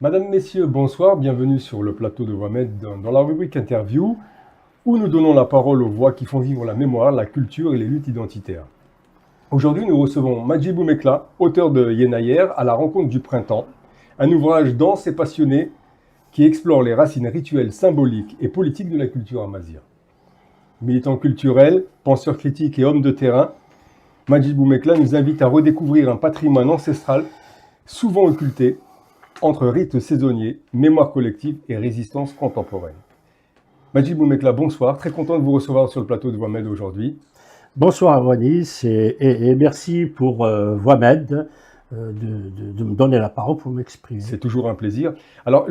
Madame, Messieurs, bonsoir, bienvenue sur le plateau de Voix-Med dans la rubrique interview où nous donnons la parole aux voix qui font vivre la mémoire, la culture et les luttes identitaires. Aujourd'hui, nous recevons Madjid Boumekla, auteur de Yenayer, à la rencontre du printemps, un ouvrage dense et passionné qui explore les racines rituelles, symboliques et politiques de la culture amazigh. Militant culturel, penseur critique et homme de terrain, Madjid Boumekla nous invite à redécouvrir un patrimoine ancestral souvent occulté entre rites saisonniers, mémoire collective et résistance contemporaine. Madjid Boumekla, bonsoir, très content de vous recevoir sur le plateau de Voix-Med aujourd'hui. Bonsoir Wanis et merci pour Voix-Med de me donner la parole pour m'exprimer. C'est toujours un plaisir. Alors,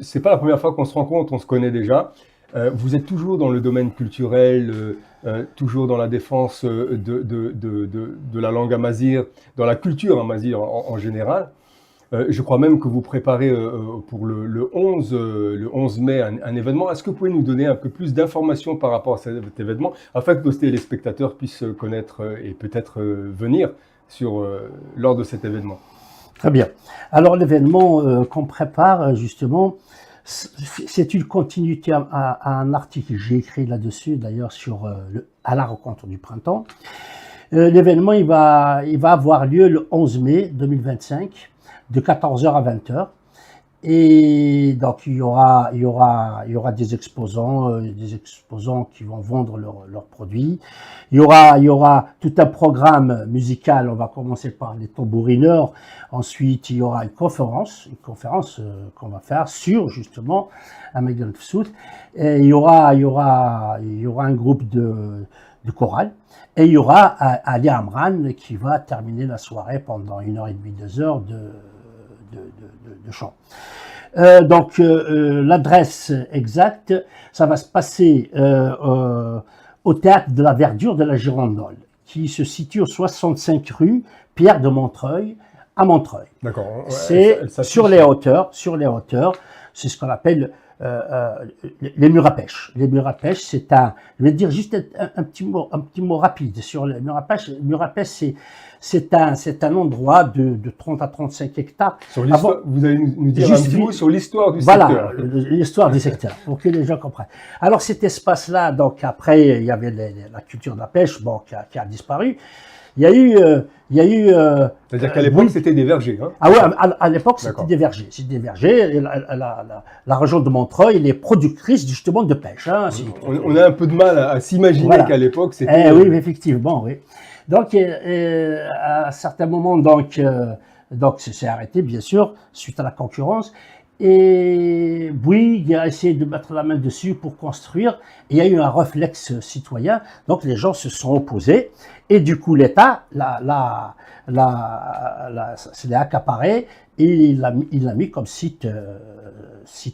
c'est pas la première fois qu'on se rencontre, on se connaît déjà. Vous êtes toujours dans le domaine culturel, toujours dans la défense de la langue amazigh, dans la culture amazigh en général. Je crois même que vous préparez pour le 11 mai un événement. Est-ce que vous pouvez nous donner un peu plus d'informations par rapport à cet événement, afin que nos téléspectateurs puissent connaître et peut-être venir lors de cet événement? Très bien. Alors l'événement qu'on prépare justement, c'est une continuité à un article que j'ai écrit là-dessus, d'ailleurs à la rencontre du printemps. L'événement il va avoir lieu le 11 mai 2025. De 14h à 20h. Et donc, il y aura des exposants qui vont vendre leurs produits. Il y aura tout un programme musical. On va commencer par les tambourineurs. Ensuite, il y aura une conférence qu'on va faire sur, justement, Ahmed Fsout. Et il y aura un groupe de chorale. Et il y aura Ali Amran qui va terminer la soirée pendant 1h30, 2 heures de chant. Donc l'adresse exacte, ça va se passer au théâtre de la Verdure de la Girandole, qui se situe au 65 rue Pierre de Montreuil, à Montreuil. D'accord. C'est sur les hauteurs, c'est ce qu'on appelle les murs à pêche. Les murs à pêche, je vais dire juste un petit mot rapide sur les murs à pêche. Les murs à pêche, c'est un endroit de 30 à 35 hectares. Vous allez nous dire un petit mot sur l'histoire du secteur. Voilà, l'histoire du secteur, pour que les gens comprennent. Alors cet espace-là, donc après, il y avait la culture de la pêche, bon, qui a disparu. Il y a eu. C'est-à-dire qu'à l'époque, c'était des vergers. Hein? Ah oui, à l'époque, c'était des vergers. C'était des vergers. La région de Montreuil, elle est productrice justement de pêche. Hein, on a un peu de mal à s'imaginer qu'à l'époque, c'était. Oui, effectivement, oui. Donc, à un certain moment, donc c'est arrêté, bien sûr, suite à la concurrence. Et Bouygues a essayé de mettre la main dessus pour construire. Et il y a eu un réflexe citoyen. Donc, les gens se sont opposés. Et du coup, l'État se l'est accaparé et il l'a mis comme site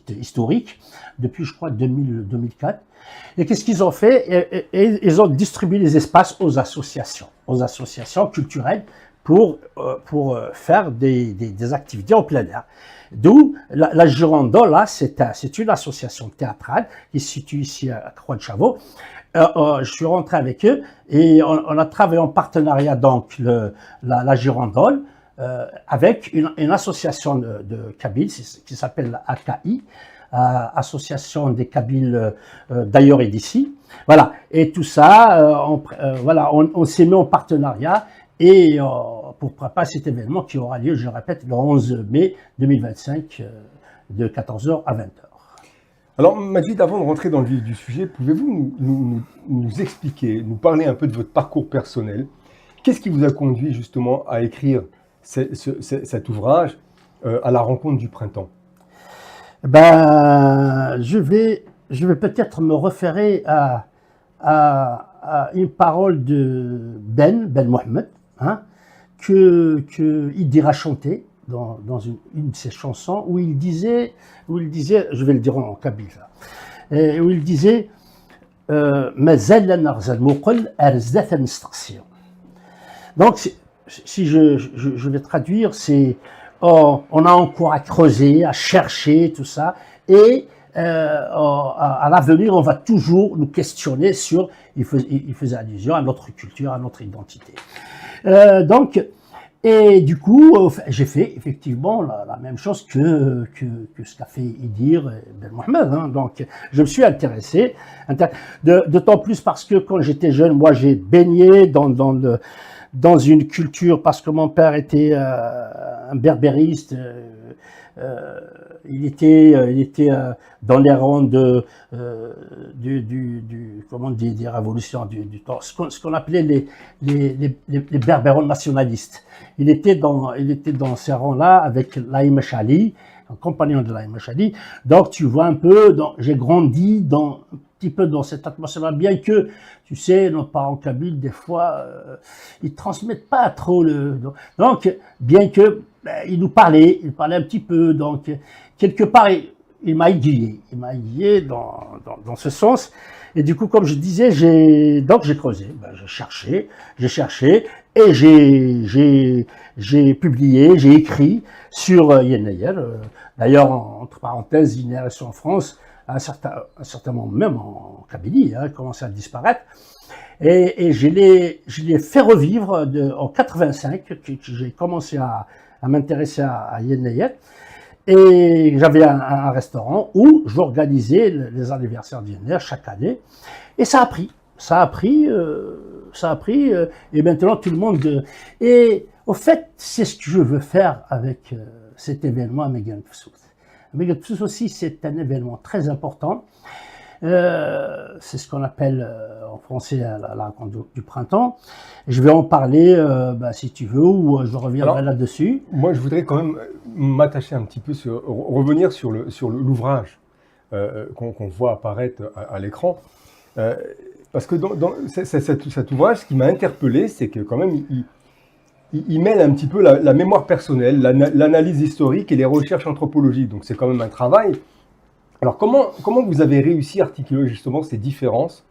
historique depuis, je crois, 2004. Et qu'est-ce qu'ils ont fait? Ils ont distribué les espaces aux associations culturelles pour faire des activités en plein air. D'où la Girandole, là, c'est une association théâtrale qui se situe ici à Croix-de-Chavaux. Je suis rentré avec eux et on a travaillé en partenariat, donc, la Girandole, avec une association de Kabyles qui s'appelle la AKI, Association des Kabyles d'ailleurs et d'ici. Voilà. Et tout ça, on s'est mis en partenariat et pour préparer cet événement qui aura lieu, je répète, le 11 mai 2025 de 14h à 20h. Alors, Madjid, avant de rentrer dans le vif du sujet, pouvez-vous nous expliquer, nous parler un peu de votre parcours personnel? Qu'est-ce qui vous a conduit justement à écrire cet ouvrage à la rencontre du printemps? Je vais peut-être me référer à une parole de Ben Mohamed, hein, que Idi chantait dans une de ses chansons, où il disait, je vais le dire en kabyle, où il disait donc, si je vais traduire, c'est on a encore à creuser, à chercher, tout ça, et à l'avenir, on va toujours nous questionner sur, il faisait allusion à notre culture, à notre identité. Donc, Et du coup, j'ai fait effectivement la même chose que ce qu'a fait Idir et Ben Mohamed. Hein. Donc, je me suis intéressé, d'autant plus parce que quand j'étais jeune, moi, j'ai baigné dans une culture, parce que mon père était un berbériste. Il était dans les rangs des révolutions du temps, ce qu'on appelait les berbérons nationalistes. Il était dans ces rangs-là avec Laïm Chali, un compagnon de Laïm Chali. Donc tu vois un peu, j'ai grandi un petit peu dans cette atmosphère, bien que, tu sais, nos parents kabyles, des fois, ils transmettent pas trop donc, bien que, il nous parlait, un petit peu, donc, quelque part, il m'a aiguillé dans ce sens. Et du coup, comme je disais, j'ai creusé, j'ai cherché, et j'ai publié, j'ai écrit sur Yenneyer. D'ailleurs, entre parenthèses, Yenneyer en France, à un certain moment, même en Kabylie, commençait à disparaître. Et je l'ai fait revivre en 85, que j'ai commencé à m'intéresser à Yenneyer. Et j'avais un restaurant où j'organisais les anniversaires d'Yenneyer chaque année. Et ça a pris, et maintenant tout le monde. Et au fait, c'est ce que je veux faire avec cet événement à Megan Fsouth. Megan Fsouth aussi, c'est un événement très important. C'est ce qu'on appelle en français la rencontre du printemps. Je vais en parler si tu veux, ou je reviendrai là-dessus. Moi, je voudrais quand même m'attacher un petit peu revenir sur l'ouvrage qu'on voit apparaître à l'écran. Parce que dans cet ouvrage, ce qui m'a interpellé, c'est que quand même, il mêle un petit peu la mémoire personnelle, l'analyse historique et les recherches anthropologiques. Donc c'est quand même un travail. Alors comment vous avez réussi à articuler justement ces différences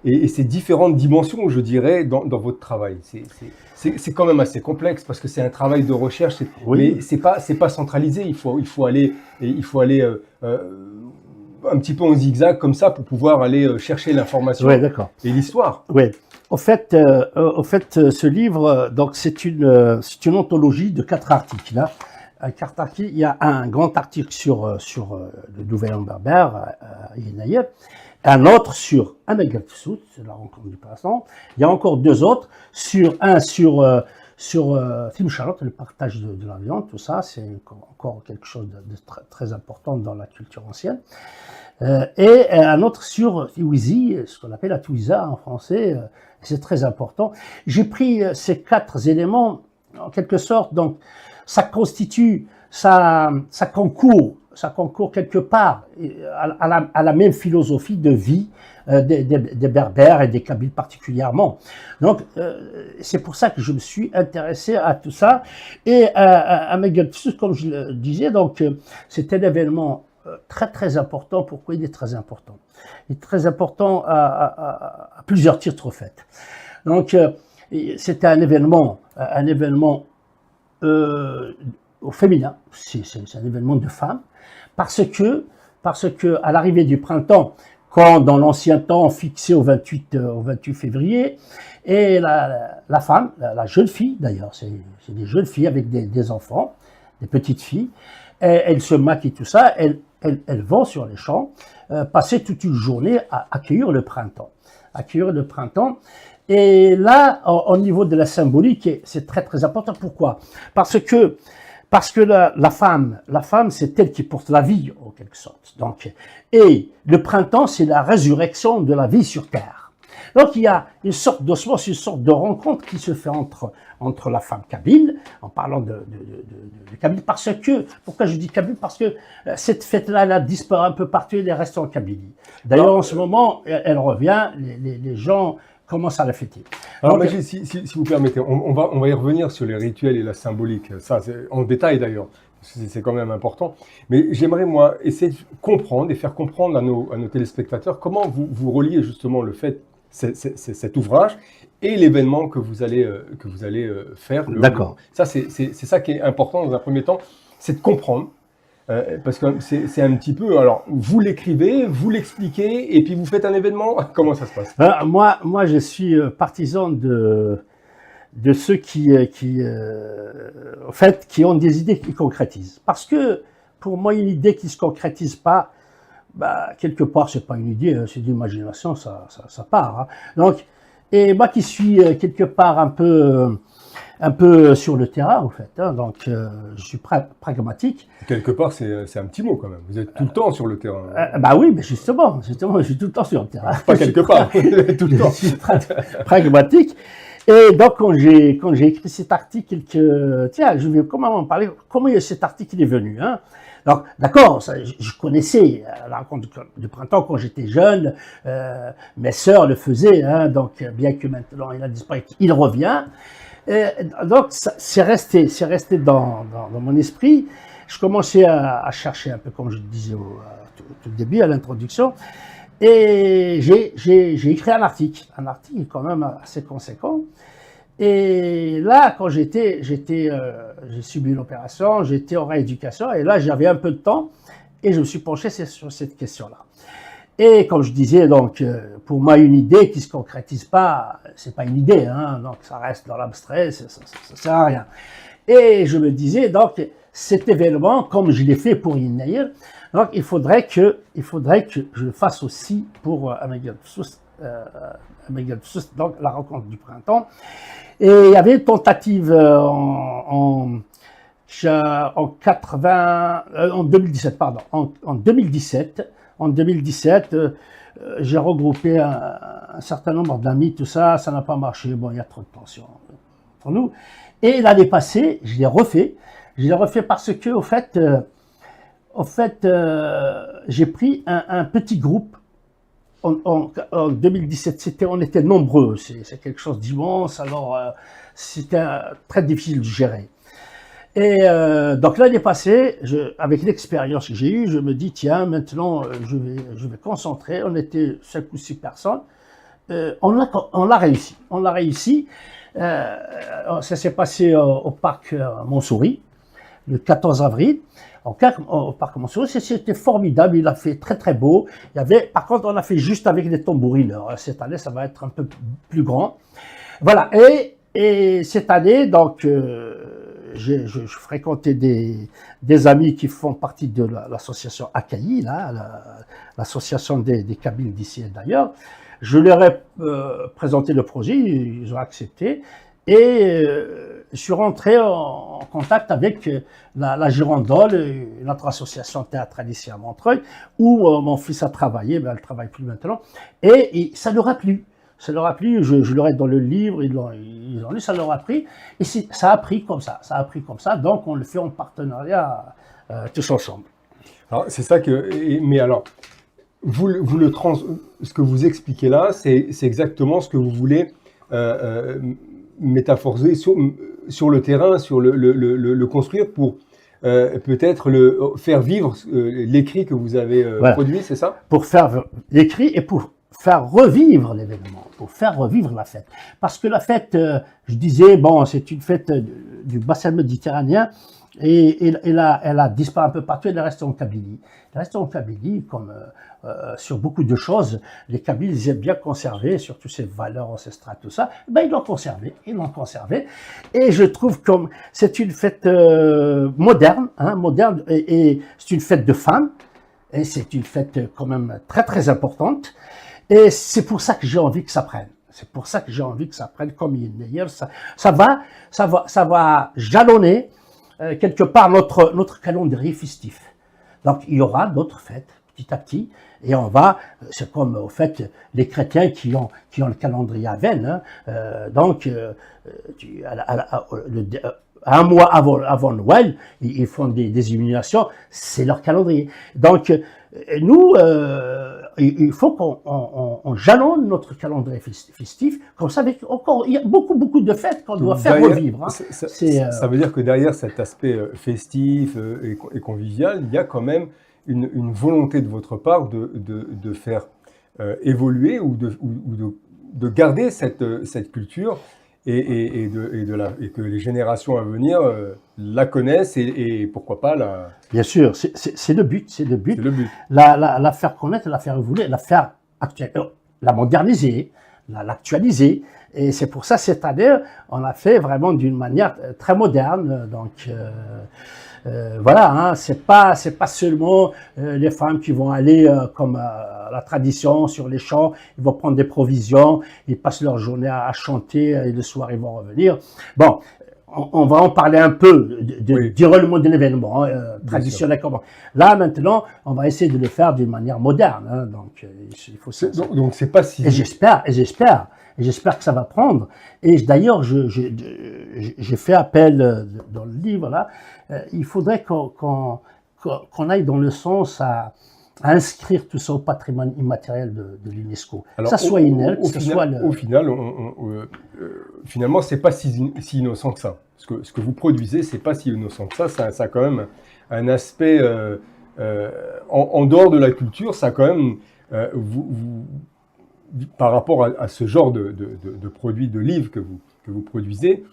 et ces différentes dimensions, je dirais, dans votre travail? C'est quand même assez complexe parce que c'est un travail de recherche, oui. Mais c'est pas centralisé. Il faut aller un petit peu en zigzag comme ça pour pouvoir aller chercher l'information et l'histoire. Oui. Au fait, ce livre, donc c'est une anthologie de 4 articles. Là. Il y a un grand article sur le Nouvel An berbère, Yenneyer, un autre sur Megan Fsouth, la rencontre du printemps. Il y a encore 2 autres, un sur Tim Charlotte, le partage de la viande, tout ça, c'est encore quelque chose de très important dans la culture ancienne. Et un autre sur Tiwizi, ce qu'on appelle la Twiza en français, c'est très important. J'ai pris ces 4 éléments, en quelque sorte, donc ça constitue, ça concourt quelque part à la même philosophie de vie des Berbères et des Kabyles particulièrement. Donc, c'est pour ça que je me suis intéressé à tout ça. Et à Megan Fsouth, comme je le disais, donc, c'est un événement très très important. Pourquoi il est très important? Il est très important à plusieurs titres, au fait. Donc, c'était un événement au féminin, c'est un événement de femmes, parce que à l'arrivée du printemps, quand dans l'ancien temps on fixait au 28 février, et la femme, la jeune fille d'ailleurs, c'est des jeunes filles avec des enfants, des petites filles, elles se maquillent tout ça, elles vont sur les champs, passer toute une journée à accueillir le printemps. Et là, au niveau de la symbolique, c'est très très important. Pourquoi? Parce que la femme, c'est elle qui porte la vie, en quelque sorte. Donc, et le printemps, c'est la résurrection de la vie sur terre. Donc, il y a une sorte d'osmose, une sorte de rencontre qui se fait entre la femme kabyle, en parlant de Kabyle, pourquoi je dis Kabyle? Parce que cette fête-là, elle a disparu un peu partout, elle est restée en Kabylie. D'ailleurs, en ce moment, elle revient, les gens commencent à la fêter. Alors, Majid, si vous permettez, on va y revenir sur les rituels et la symbolique, ça, en détail d'ailleurs, c'est quand même important. Mais j'aimerais, moi, essayer de comprendre et faire comprendre à nos téléspectateurs comment vous reliez justement le fait, cet ouvrage et l'événement que vous allez faire. D'accord. Ça, c'est ça qui est important dans un premier temps, c'est de comprendre. Parce que c'est un petit peu, alors vous l'écrivez, vous l'expliquez et puis vous faites un événement, comment ça se passe? Moi je suis partisan de ceux en fait, qui ont des idées qui concrétisent. Parce que, pour moi, une idée qui ne se concrétise pas, bah, quelque part, c'est pas une idée, c'est de l'imagination, ça part. Hein. Donc, et moi qui suis quelque part un peu sur le terrain, en fait, hein, donc je suis pragmatique. Quelque part, c'est un petit mot quand même. Vous êtes tout le temps sur le terrain. Bah oui, mais justement, je suis tout le temps sur le terrain. Pas quelque part, tout le temps. Je suis pragmatique. Et donc, quand j'ai écrit cet article, tiens, je vais comment en parler, comment cet article est venu, hein. Donc, d'accord, je connaissais la rencontre du printemps quand j'étais jeune, mes sœurs le faisaient, hein, donc bien que maintenant il a disparu, il revient. Donc, c'est resté dans mon esprit. Je commençais à chercher un peu, comme je le disais au tout début, à l'introduction, et j'ai écrit un article quand même assez conséquent. Et là, quand j'ai subi une opération, j'étais en rééducation, et là, j'avais un peu de temps, et je me suis penché sur cette question-là. Et comme je disais, donc, pour moi, une idée qui se concrétise pas, c'est pas une idée, hein, donc ça reste dans l'abstrait, ça sert à rien. Et je me disais, donc, cet événement, comme je l'ai fait pour Yin-Nair, donc il faudrait que je le fasse aussi pour Amégal Soust, donc la rencontre du printemps. Et il y avait une tentative en 2017, pardon. En 2017, j'ai regroupé un certain nombre d'amis, tout ça, ça n'a pas marché. Bon, il y a trop de tension pour nous. Et l'année passée, je l'ai refait. Je l'ai refait parce que, au fait, j'ai pris un petit groupe. En 2017, on était nombreux, c'est quelque chose d'immense, alors c'était très difficile de gérer. Et donc l'année passée, avec l'expérience que j'ai eue, je me dis, tiens, maintenant je vais concentrer, on était 5 ou 6 personnes, on l'a réussi. Ça s'est passé au parc Montsouris, le 14 avril. Au parc Montsouris, c'était formidable, il a fait très très beau. Par contre, on a fait juste avec des tambourineurs. Cette année, ça va être un peu plus grand. Voilà, et cette année, donc, je fréquentais des amis qui font partie de l'association ACAI, l'association des Kabyles d'ici et d'ailleurs. Je leur ai présenté le projet, ils ont accepté. Et je suis rentré en contact avec la Girandole, notre association théâtrale ici à Montreuil, où mon fils a travaillé, mais elle ne travaille plus maintenant. Et ça leur a plu. Ça leur a plu, je leur ai dans le livre, ils ont lu, ça leur a plu. Et ça a pris comme ça, donc on le fait en partenariat tous ensemble. Alors, c'est ça mais alors, ce que vous expliquez là, c'est exactement ce que vous voulez métaphoriser sur le terrain, sur le construire pour peut-être faire vivre l'écrit que vous avez produit, c'est ça? Pour faire l'écrit et pour faire revivre l'événement, pour faire revivre la fête. Parce que la fête, je disais, bon, c'est une fête du bassin méditerranéen, et elle a disparu un peu partout, elle est restée en Kabylie. Elle est restée en Kabylie, comme sur beaucoup de choses, les Kabyles, ils aiment bien conserver, surtout ces valeurs ancestrales, tout ça, ben ils l'ont conservé, et je trouve comme c'est une fête moderne, et c'est une fête de femmes, et c'est une fête quand même très très importante, et c'est pour ça que j'ai envie que ça prenne. C'est pour ça que j'ai envie que ça prenne comme Yin-Nair. Ça va jalonner quelque part notre calendrier festif. Donc il y aura d'autres fêtes petit à petit, et c'est comme au fait les chrétiens qui ont le calendrier à veine. Donc un mois avant Noël, ils font des illuminations, c'est leur calendrier. Donc nous, il faut qu'on jalonne notre calendrier festif, comme ça, il y a beaucoup de fêtes qu'on doit faire revivre. Hein. Ça veut dire que derrière cet aspect festif et convivial, il y a quand même une volonté de votre part de faire évoluer ou de garder cette culture et que les générations à venir la connaissent et pourquoi pas la... Bien sûr, c'est le but. C'est le but. La faire connaître, la faire évoluer, la faire actuelle, la moderniser. l'actualiser. Et c'est pour ça, cette année, on l'a fait vraiment d'une manière très moderne. Donc, voilà, hein, c'est pas seulement les femmes qui vont aller comme la tradition sur les champs, ils vont prendre des provisions, ils passent leur journée à chanter et le soir ils vont revenir. Bon, on va en parler un peu du règlement de l'événement traditionnel. Là maintenant, on va essayer de le faire d'une manière moderne. Hein, donc, il faut donc c'est pas si. Et j'espère que ça va prendre. Et d'ailleurs, j'ai fait appel dans le livre là. Il faudrait qu'on aille dans le sens à inscrire tout ça au patrimoine immatériel de l'UNESCO. Que ça soit INEL, que ce soit le... Au final, finalement, c'est pas si innocent que ça. Ce que vous produisez, c'est pas si innocent que ça. Ça a quand même un aspect en dehors de la culture. Ça a quand même par rapport à ce genre de produits, de livres que vous produisez,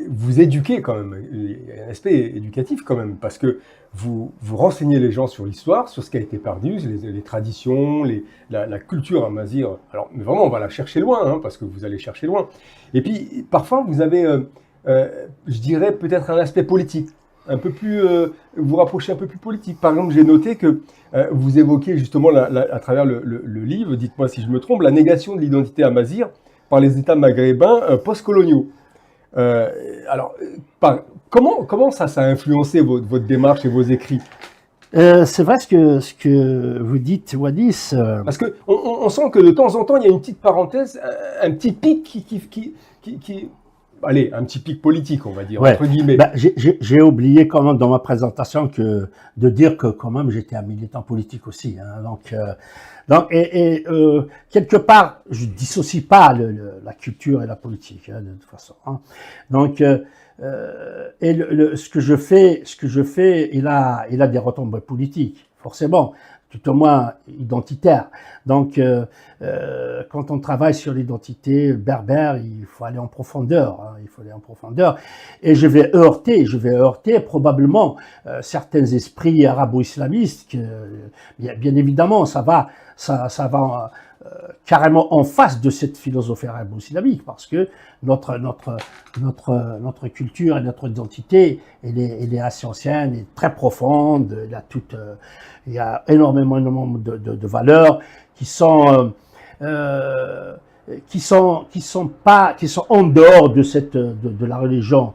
vous éduquez quand même. Il y a un aspect éducatif quand même, parce que vous renseignez les gens sur l'histoire, sur ce qui a été perdu, les traditions, la culture amazigh. Alors, mais vraiment, on va la chercher loin, hein, parce que vous allez chercher loin. Et puis, parfois, vous avez, je dirais, peut-être un aspect politique, un peu plus, vous rapprochez un peu plus politique. Par exemple, j'ai noté que vous évoquez justement, à travers le livre, dites-moi si je me trompe, la négation de l'identité amazigh par les États maghrébins post-coloniaux. Alors, comment ça a influencé votre démarche et vos écrits? C'est vrai ce que vous dites, Wadis. Parce que on sent que de temps en temps, il y a une petite parenthèse, un petit pic qui allez, un petit pic politique, on va dire, entre guillemets. Ben, j'ai oublié quand même dans ma présentation de dire que quand même j'étais un militant politique aussi. Hein, donc quelque part, je dissocie pas la culture et la politique, hein, de toute façon. Hein. Donc ce que je fais, il a des retombées politiques, forcément, tout au moins identitaires. Donc quand on travaille sur l'identité berbère, il faut aller en profondeur. Hein, il faut aller en profondeur. Et je vais heurter probablement certains esprits arabo-islamistes. Bien évidemment, ça va carrément en face de cette philosophie arabo-islamique, parce que notre culture et notre identité, elle est assez ancienne, elle est très profonde. Il y a énormément de valeurs qui sont en dehors de la religion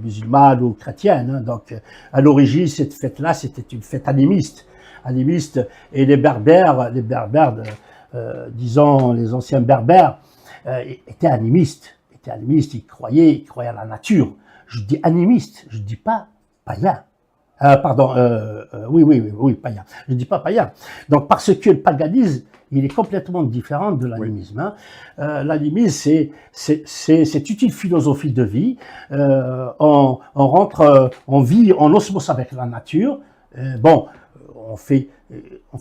musulmane ou chrétienne. Hein. Donc, à l'origine, cette fête-là, c'était une fête animiste, et les berbères, disons les anciens berbères, étaient animistes, ils croyaient à la nature. Je dis animiste, je dis pas païen. Oui, païen. Je dis pas païen. Donc, parce que le paganisme, il est complètement différent de l'animisme. Hein. L'animisme, c'est une philosophie de vie. On vit en osmose avec la nature. On fait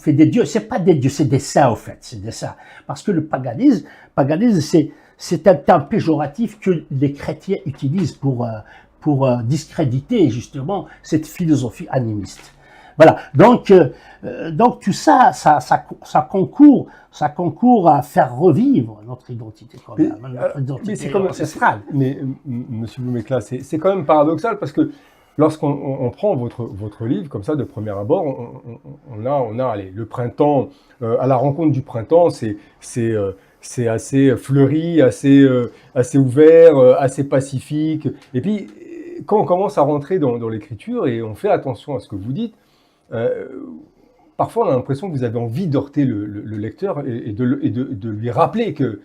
des dieux. C'est pas des dieux, c'est des saints, au fait. C'est des saints. Parce que le paganisme, c'est un terme péjoratif que les chrétiens utilisent pour discréditer justement cette philosophie animiste. Voilà. Donc tout ça concourt à faire revivre notre identité ancestrale. Mais Monsieur Boumekla, c'est quand même paradoxal, parce que lorsqu'on prend votre livre comme ça de premier abord, on a allez, le printemps, à la rencontre du printemps, c'est assez fleuri, assez ouvert, assez pacifique. Et puis quand on commence à rentrer dans l'écriture et on fait attention à ce que vous dites, parfois on a l'impression que vous avez envie d'heurter le lecteur et de lui rappeler que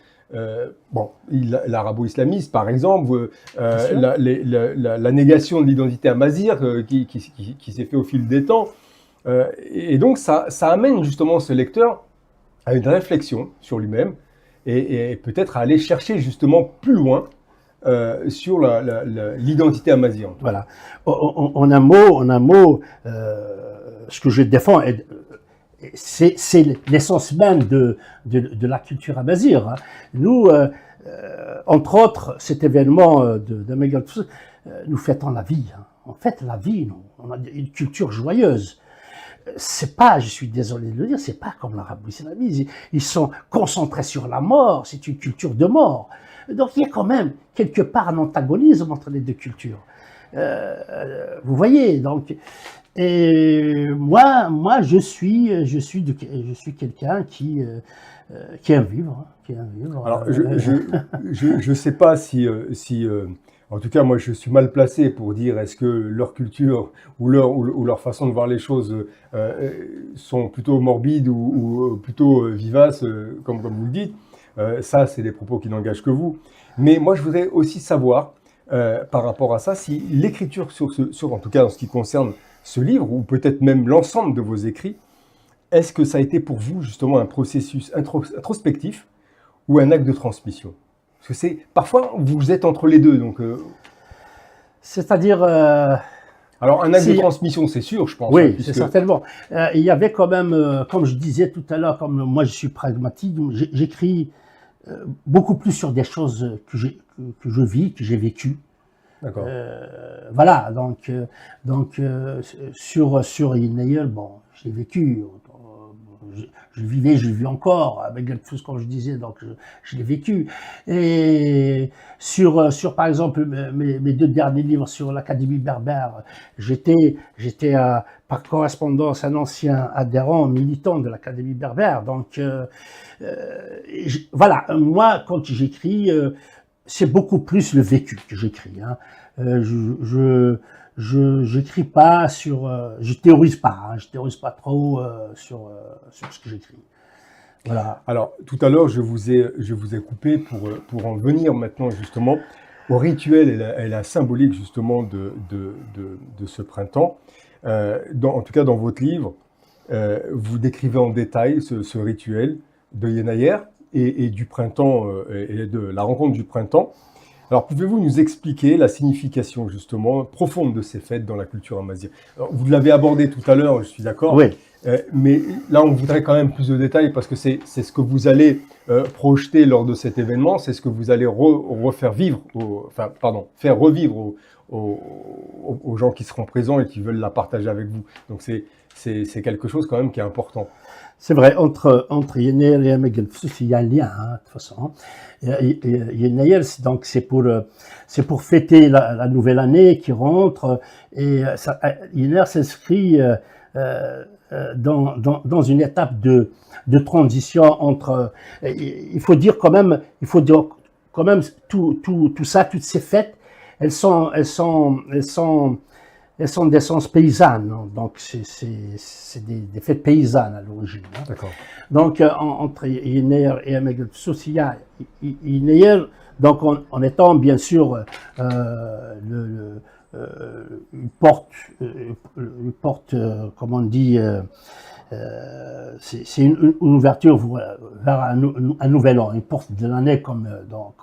l'arabo-islamiste, par exemple, la négation de l'identité amazigh qui s'est fait au fil des temps. Et donc, ça amène justement ce lecteur à une réflexion sur lui-même et peut-être à aller chercher justement plus loin sur l'identité amazigh. Voilà. En un mot, ce que je défends, c'est l'essence même de la culture amazigh. Hein. Nous, entre autres, cet événement de Megalpus, nous fêtons la vie. Hein. On fête la vie, nous. On a une culture joyeuse. c'est pas, je suis désolé de le dire, c'est pas comme l'arabo-islamisme. Ils sont concentrés sur la mort, c'est une culture de mort. Donc il y a quand même quelque part un antagonisme entre les deux cultures. Vous voyez, donc, et moi, je suis quelqu'un qui aime vivre, hein, qui aime vivre. Alors, je sais pas en tout cas, moi, je suis mal placé pour dire est-ce que leur culture ou leur façon de voir les choses sont plutôt morbides ou plutôt vivaces, comme vous le dites. Ça, c'est des propos qui n'engagent que vous. Mais moi, je voudrais aussi savoir, par rapport à ça, si l'écriture en tout cas en ce qui concerne ce livre, ou peut-être même l'ensemble de vos écrits, est-ce que ça a été pour vous justement un processus introspectif ou un acte de transmission? Parce que parfois vous êtes entre les deux, donc. C'est-à-dire. Alors un acte de transmission, c'est sûr, je pense. Oui, hein, c'est certainement. Il y avait quand même, comme je disais tout à l'heure, comme moi je suis pragmatique, j'écris beaucoup plus sur des choses que je vis, que j'ai vécues. D'accord. Voilà, donc sur Yinaïl, bon, j'ai vécu, je vivais, je vis encore, avec tout ce que je disais, donc je l'ai vécu. Et sur par exemple mes deux derniers livres sur l'Académie berbère, j'étais par correspondance un ancien adhérent, militant de l'Académie berbère. Donc voilà, moi quand j'écris, c'est beaucoup plus le vécu que j'écris. Hein. J'écris pas je théorise pas, je théorise pas trop sur ce que j'écris. Voilà. Alors tout à l'heure je vous ai coupé pour en venir maintenant justement au rituel et la symbolique justement de ce printemps. En tout cas dans votre livre, vous décrivez en détail ce rituel de Yenayer et du printemps et de la rencontre du printemps. Alors, pouvez-vous nous expliquer la signification, justement, profonde de ces fêtes dans la culture amazigh? Vous l'avez abordé tout à l'heure, je suis d'accord. Oui. Mais là, on voudrait quand même plus de détails parce que c'est ce que vous allez projeter lors de cet événement, c'est ce que vous allez faire revivre aux gens qui seront présents et qui veulent la partager avec vous. Donc, c'est quelque chose quand même qui est important. C'est vrai, entre Yenayer et Amegel Fsous, il y a un lien, hein, de toute façon. Yenayer, donc c'est pour fêter la nouvelle année qui rentre, et Yenayer s'inscrit dans une étape de transition entre. Il faut dire quand même tout ça, toutes ces fêtes, elles sont d'essence paysanne, donc c'est des fêtes paysannes à l'origine. Hein. D'accord. Donc entre Yenayer et Amegel Fsous, il y a Yenayer, donc en étant bien sûr une porte, comment on dit, c'est une ouverture vers un nouvel an, une porte de l'année, comme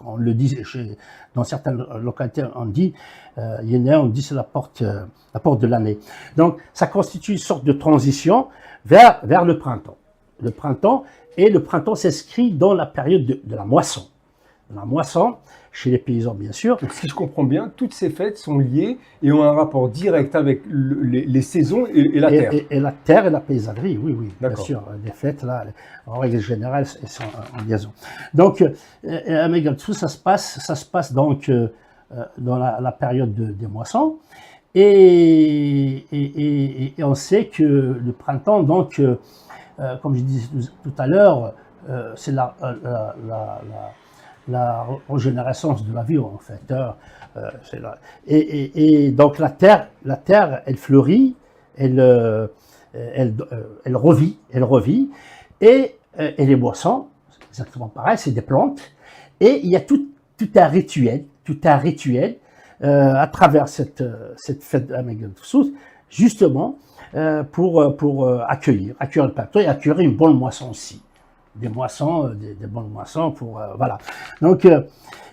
on le dit dans certaines localités, on dit Yenayer, on dit c'est la porte de l'année. Donc ça constitue une sorte de transition vers le printemps. Le printemps s'inscrit dans la période de la moisson. La moisson, chez les paysans bien sûr. Donc si je comprends bien, toutes ces fêtes sont liées et ont un rapport direct avec les saisons et la terre. Et la terre et la paysannerie, oui, bien D'accord. sûr. Les fêtes, là, en règle générale, elles sont en liaison. Donc, à Amegel Fsous, ça se passe donc dans la période des moissons. Et on sait que le printemps, donc, comme je disais tout à l'heure, c'est la régénérescence de la vie, en fait. Et donc la terre, elle fleurit, elle revit, et les boissons, exactement pareil, c'est des plantes, et il y a tout un rituel à travers cette fête d'Amegel Fsous, justement pour accueillir le printemps et accueillir une bonne moisson aussi. Des moissons, des bonnes moissons pour voilà. Donc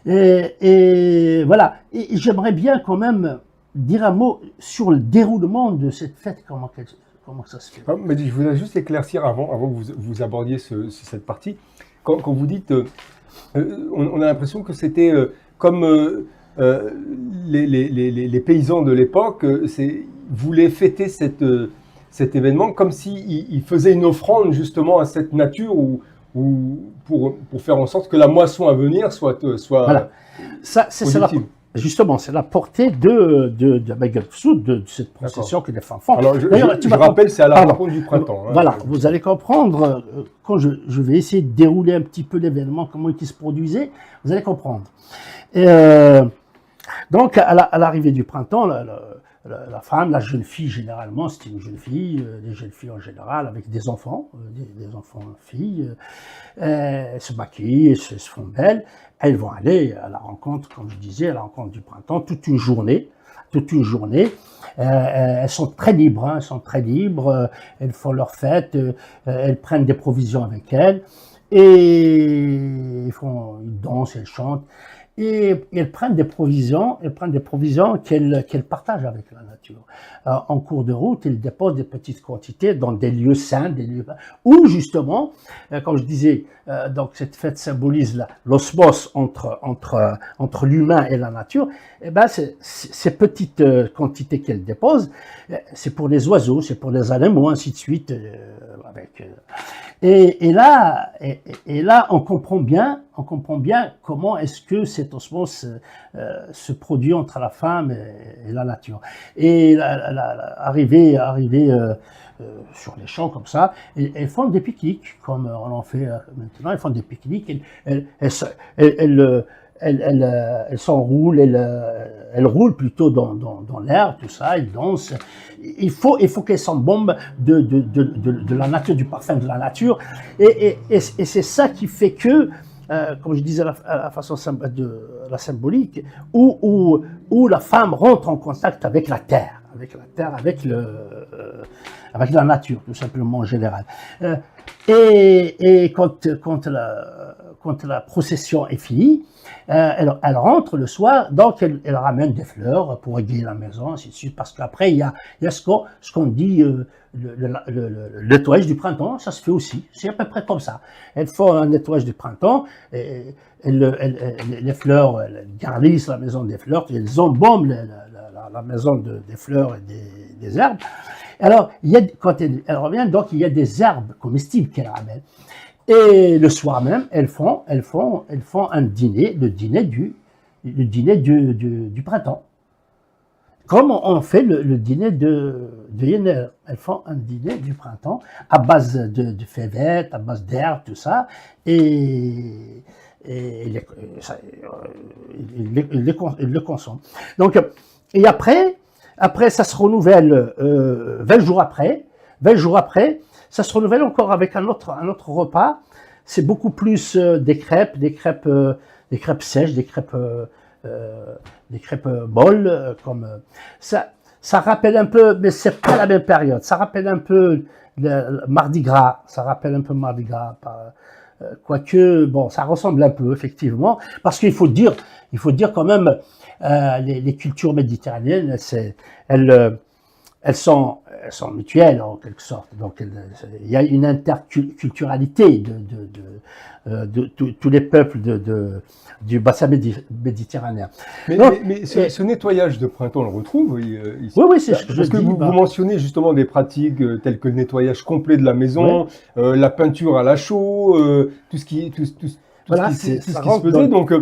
et voilà. Et j'aimerais bien quand même dire un mot sur le déroulement de cette fête, comment ça se fait. Mais je voudrais juste éclaircir avant que vous abordiez cette partie. Quand vous dites, on a l'impression que c'était comme les paysans de l'époque, voulaient fêter cet événement comme s'il faisait une offrande justement à cette nature ou pour faire en sorte que la moisson à venir soit Voilà. Ça, c'est positive. justement, c'est la portée de Begel Ksut, de cette procession que les femmes font. Alors, je D'ailleurs, rappelle, c'est à la rencontre du printemps. Voilà, vous allez comprendre, quand je vais essayer de dérouler un petit peu l'événement, comment il se produisait, vous allez comprendre. Et, donc, à l'arrivée du printemps, la femme, la jeune fille, généralement, c'était une jeune fille, les jeunes filles en général, avec des enfants, des enfants filles, elles se maquillent, elles se font belles, elles vont aller à la rencontre, comme je disais, à la rencontre du printemps, toute une journée. Elles sont très libres, hein, elles sont très libres, elles font leur fête, elles prennent des provisions avec elles, et ils dansent, elles chantent. Et elles prennent des provisions, qu'elles partagent avec la nature. En cours de route, elles déposent des petites quantités dans des lieux saints, où justement, comme je disais, donc cette fête symbolise l'osmose entre l'humain et la nature. Et ben ces petites quantités qu'elles déposent, c'est pour les oiseaux, c'est pour les animaux, ainsi de suite. Et là, on comprend bien comment est-ce que cette osmose se produit entre la femme et la nature. Et arriver sur les champs comme ça, elles font des pique-niques, comme on en fait maintenant. Elles font des pique-niques. Elles s'enroulent, elles roulent plutôt dans l'air, tout ça, elles dansent. Il faut qu'elles s'embombent de la nature, du parfum de la nature. Et c'est ça qui fait que, comme je disais à la façon de la symbolique, où la femme rentre en contact avec la terre, avec la nature, tout simplement en général. Et quand la procession est finie, elle rentre le soir, donc elle ramène des fleurs pour égayer la maison, ainsi de suite, parce qu'après il y a ce qu'on dit le nettoyage du printemps, ça se fait aussi, c'est à peu près comme ça. Elles font un nettoyage du printemps, et les fleurs, elles garnissent la maison des fleurs, elles embaument la maison des fleurs et des herbes. Alors, quand elle revient, donc il y a des herbes comestibles qu'elle ramène. Et le soir même, elles font un dîner, le dîner du printemps. Comme on fait le dîner de Yenner. Elles font un dîner du printemps à base de fèvettes, à base d'herbes, tout ça. Et ils le consomment. Donc, et après, ça se renouvelle 20 jours après, ça se renouvelle encore avec un autre repas. C'est beaucoup plus des crêpes sèches, des crêpes molles, comme ça. Ça rappelle un peu, mais c'est pas la même période. Ça rappelle un peu le Mardi Gras. Quoique, bon, ça ressemble un peu, effectivement, parce qu'il faut dire quand même, les cultures méditerranéennes, elles sont mutuelles en quelque sorte. Donc il y a une interculturalité de tous les peuples du bassin méditerranéen. Mais ce nettoyage de printemps, on le retrouve. Oui, c'est ce que je dis. Parce que vous mentionnez justement des pratiques telles que le nettoyage complet de la maison, la peinture à la chaux, tout ce qui se faisait. Donc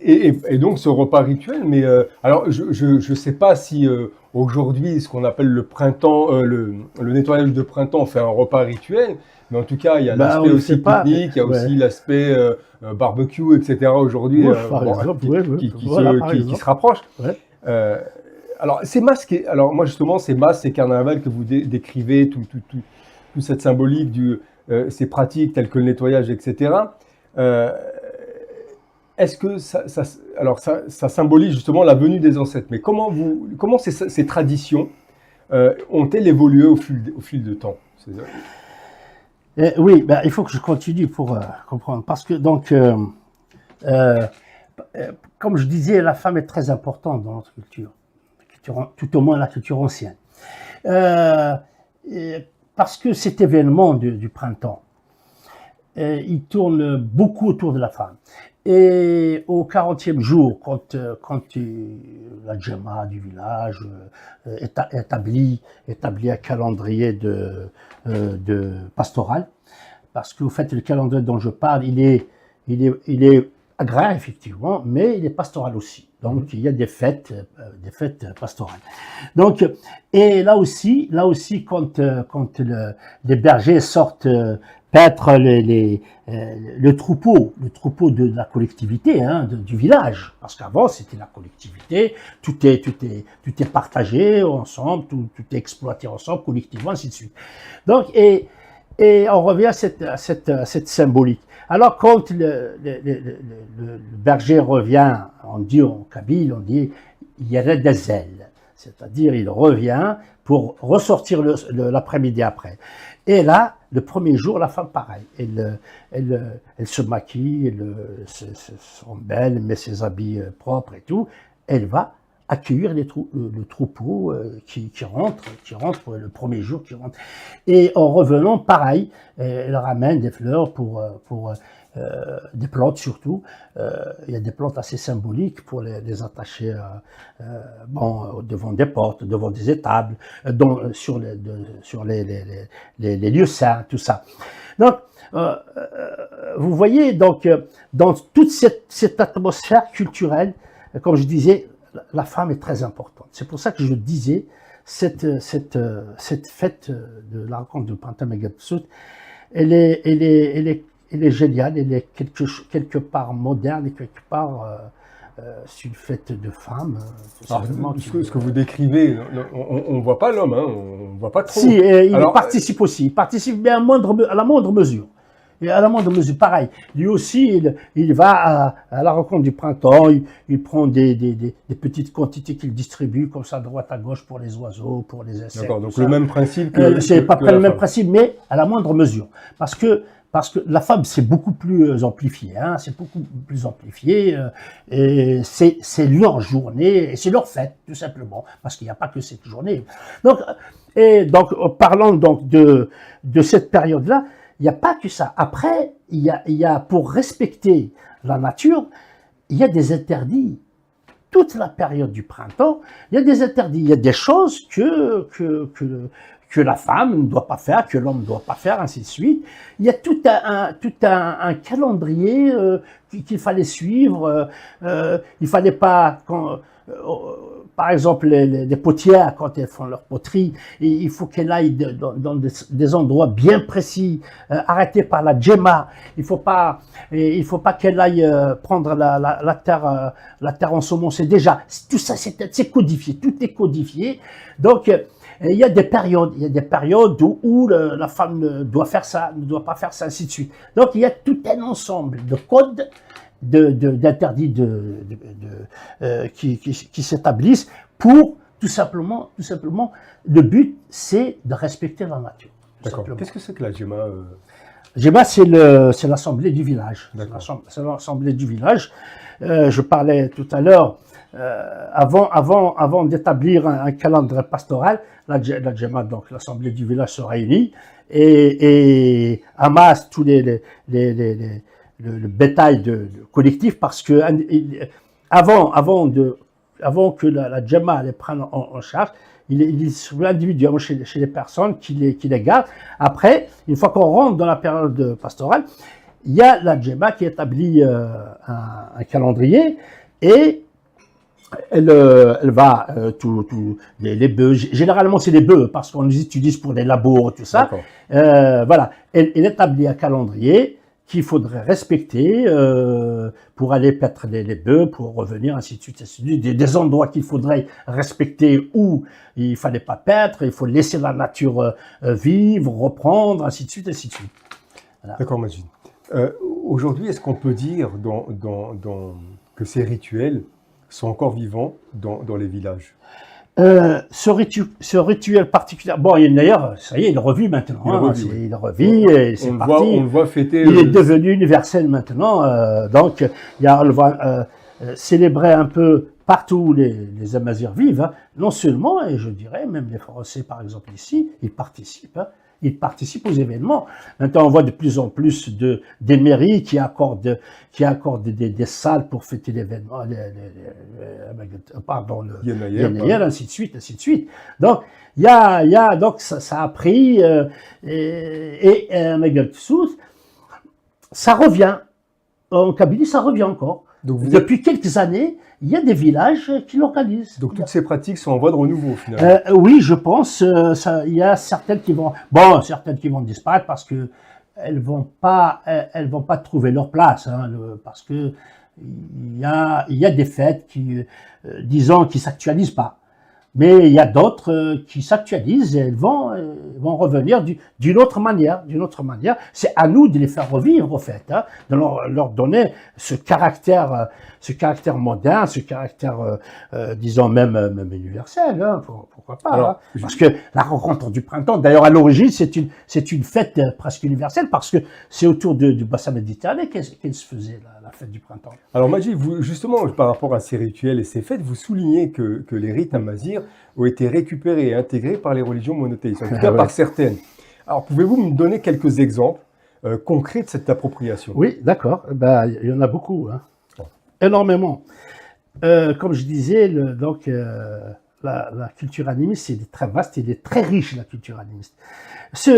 et donc ce repas rituel, mais alors je sais pas si aujourd'hui ce qu'on appelle le printemps, le nettoyage de printemps fait un repas rituel, mais en tout cas il y a l'aspect aussi pique-nique, il y a aussi l'aspect barbecue, etc. aujourd'hui qui se rapproche. Ouais. Alors ces masques, alors moi justement ces masques, ces carnavals que vous décrivez, toute cette symbolique ces pratiques telles que le nettoyage, etc. Est-ce que ça symbolise justement la venue des ancêtres? Mais comment ces traditions ont-elles évolué au fil de temps? Oui, il faut que je continue pour comprendre. Parce que, donc, comme je disais, la femme est très importante dans notre culture, tout au moins la culture ancienne. Parce que cet événement du printemps, il tourne beaucoup autour de la femme. Et au 40e jour, quand la djemma du village établit un calendrier de pastoral, parce que vous faites le calendrier dont je parle, il est agraire effectivement, mais il est pastoral aussi. Donc il y a des fêtes pastorales. Donc et là aussi quand les bergers sortent paître le troupeau de la collectivité, hein, du village, parce qu'avant c'était la collectivité, tout est partagé ensemble, tout est exploité ensemble collectivement, ainsi de suite. Donc et on revient à cette symbolique. Alors quand le berger revient, on dit en kabyle, on dit Yered des ailes, c'est-à-dire il revient pour ressortir l'après-midi après. Et là, le premier jour, la femme pareil, elle se maquille, elle se belle, met ses habits propres et tout, elle va accueillir le troupeau qui rentre le premier jour qui rentre. Et en revenant, pareil, elle ramène des fleurs pour des plantes surtout. Il y a des plantes assez symboliques pour les attacher devant des portes, devant des étables, sur les lieux saints, tout ça. Donc, vous voyez, donc, dans toute cette atmosphère culturelle, comme je disais, la femme est très importante. C'est pour ça que je disais, cette fête de la rencontre du printemps Megapsut, elle est géniale, elle est quelque part moderne et quelque part c'est une fête de femmes. Ce que vous décrivez, on ne voit pas l'homme, hein, on ne voit pas trop. Si, il participe aussi, il participe bien à la moindre mesure. Et à la moindre mesure, pareil. Lui aussi, il va à la rencontre du printemps, il prend des petites quantités qu'il distribue comme ça, à droite à gauche pour les oiseaux, pour les insectes. D'accord, donc le même principe que c'est pas que le même principe, mais à la moindre mesure. Parce que la femme, c'est beaucoup plus amplifié, hein, c'est beaucoup plus amplifié, et c'est leur journée, et c'est leur fête, tout simplement, parce qu'il n'y a pas que cette journée. Donc, parlant donc de cette période-là, il n'y a pas que ça. Après, il y a pour respecter la nature, il y a des interdits. Toute la période du printemps, il y a des interdits. Il y a des choses que la femme ne doit pas faire, que l'homme ne doit pas faire, ainsi de suite. Il y a tout un calendrier qu'il fallait suivre. Il fallait pas... par exemple, les potières, quand elles font leur poterie, il faut qu'elles aillent dans des endroits bien précis, arrêtés par la djemma. Il faut pas qu'elles aillent prendre la terre en semonce. C'est déjà, tout ça, c'est codifié, tout est codifié. Donc, il y a des périodes où la femme doit faire ça, ne doit pas faire ça, ainsi de suite. Donc, il y a tout un ensemble de codes, d'interdits qui s'établissent pour tout simplement, le but, c'est de respecter la nature. D'accord. Qu'est-ce que c'est que la djemma Djemma, c'est l'assemblée du village. C'est l'assemblée du village. Je parlais tout à l'heure, avant d'établir un calendrier pastoral, la djemma, donc l'assemblée du village se réunit et amasse tous le bétail collectif, parce que avant que la djemma les prenne en charge, il se fait individuellement chez les personnes qui les gardent. Après, une fois qu'on rentre dans la période pastorale, il y a la djemma qui établit un calendrier, et elle va les bœufs. Généralement, c'est les bœufs parce qu'on les utilise pour les labours, tout ça. Voilà, elle établit un calendrier qu'il faudrait respecter pour aller paître les bœufs, pour revenir, ainsi de suite, des endroits qu'il faudrait respecter où il ne fallait pas paître, il faut laisser la nature vivre, reprendre, ainsi de suite, ainsi de suite. Voilà. D'accord, Majid. Aujourd'hui, est-ce qu'on peut dire que ces rituels sont encore vivants dans les villages? Ce rituel particulier, bon, d'ailleurs, ça y est, il est revu maintenant. Il revit, et c'est parti. On le voit fêter. Il est devenu universel maintenant. Donc, on le voit célébrer un peu partout les Amazirs vivent. Hein. Non seulement, et je dirais, même les Français, par exemple, ici, ils participent. Hein. ils participent aux événements. Maintenant, on voit de plus en plus des mairies qui accordent des salles pour fêter l'événement, Yenayel, ainsi de suite, ainsi de suite. Donc, donc ça a pris, ça revient. En Kabylie, ça revient encore. Donc Depuis quelques années, il y a des villages qui l'organisent. Donc toutes ces pratiques sont en voie de renouveau finalement. Oui, je pense. Il y a certaines qui vont disparaître parce que elles vont pas trouver leur place, hein, parce que il y a des fêtes qui, disons, qui s'actualisent pas. Mais il y a d'autres qui s'actualisent et elles vont revenir d'une autre manière. C'est à nous de les faire revivre, au fait, hein, de leur donner ce caractère moderne, ce caractère, disons même universel. Hein, pourquoi pas. Alors, hein, parce que la rencontre du printemps, d'ailleurs à l'origine, c'est une fête presque universelle parce que c'est autour du bassin méditerranéen qu'elle se faisait la fête du printemps. Alors Majid, vous, justement, par rapport à ces rituels et ces fêtes, vous soulignez que les rites amazirs ont été récupérés et intégrés par les religions monothéistes, en tout cas par certaines. Alors pouvez-vous me donner quelques exemples concrets de cette appropriation? Oui, d'accord. Il y en a beaucoup, hein. Énormément. Comme je disais, la culture animiste, c'est très vaste, elle est très riche, la culture animiste. C'est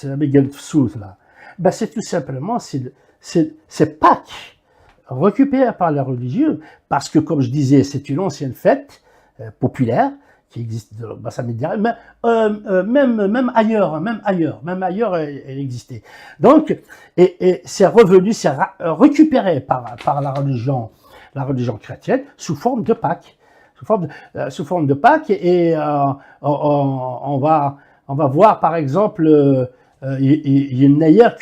la Megan South, là. C'est tout simplement, c'est Pâques, récupéré par les religieux, parce que, comme je disais, c'est une ancienne fête populaire qui existe dans le bassin méditerranéen, même ailleurs, elle existait. Donc, et c'est revenu, c'est récupéré par la religion chrétienne sous forme de Pâques. Sous forme de Pâques, et on va voir par exemple, il y a une ailleurs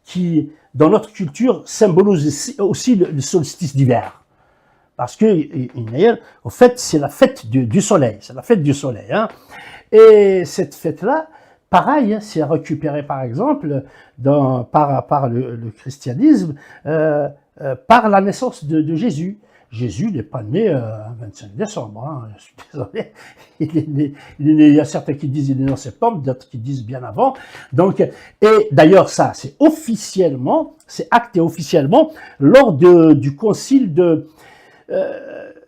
qui dans notre culture symbolise aussi le solstice d'hiver, parce que au fait c'est la fête du soleil, hein. Et cette fête-là, pareil, hein, c'est récupéré par exemple par le christianisme, par la naissance de Jésus. Jésus n'est pas né le 25 décembre, hein, je suis désolé. Il y a certains qui disent qu'il est né en septembre, d'autres qui disent bien avant. Donc, et d'ailleurs, ça, c'est acté officiellement lors du concile de.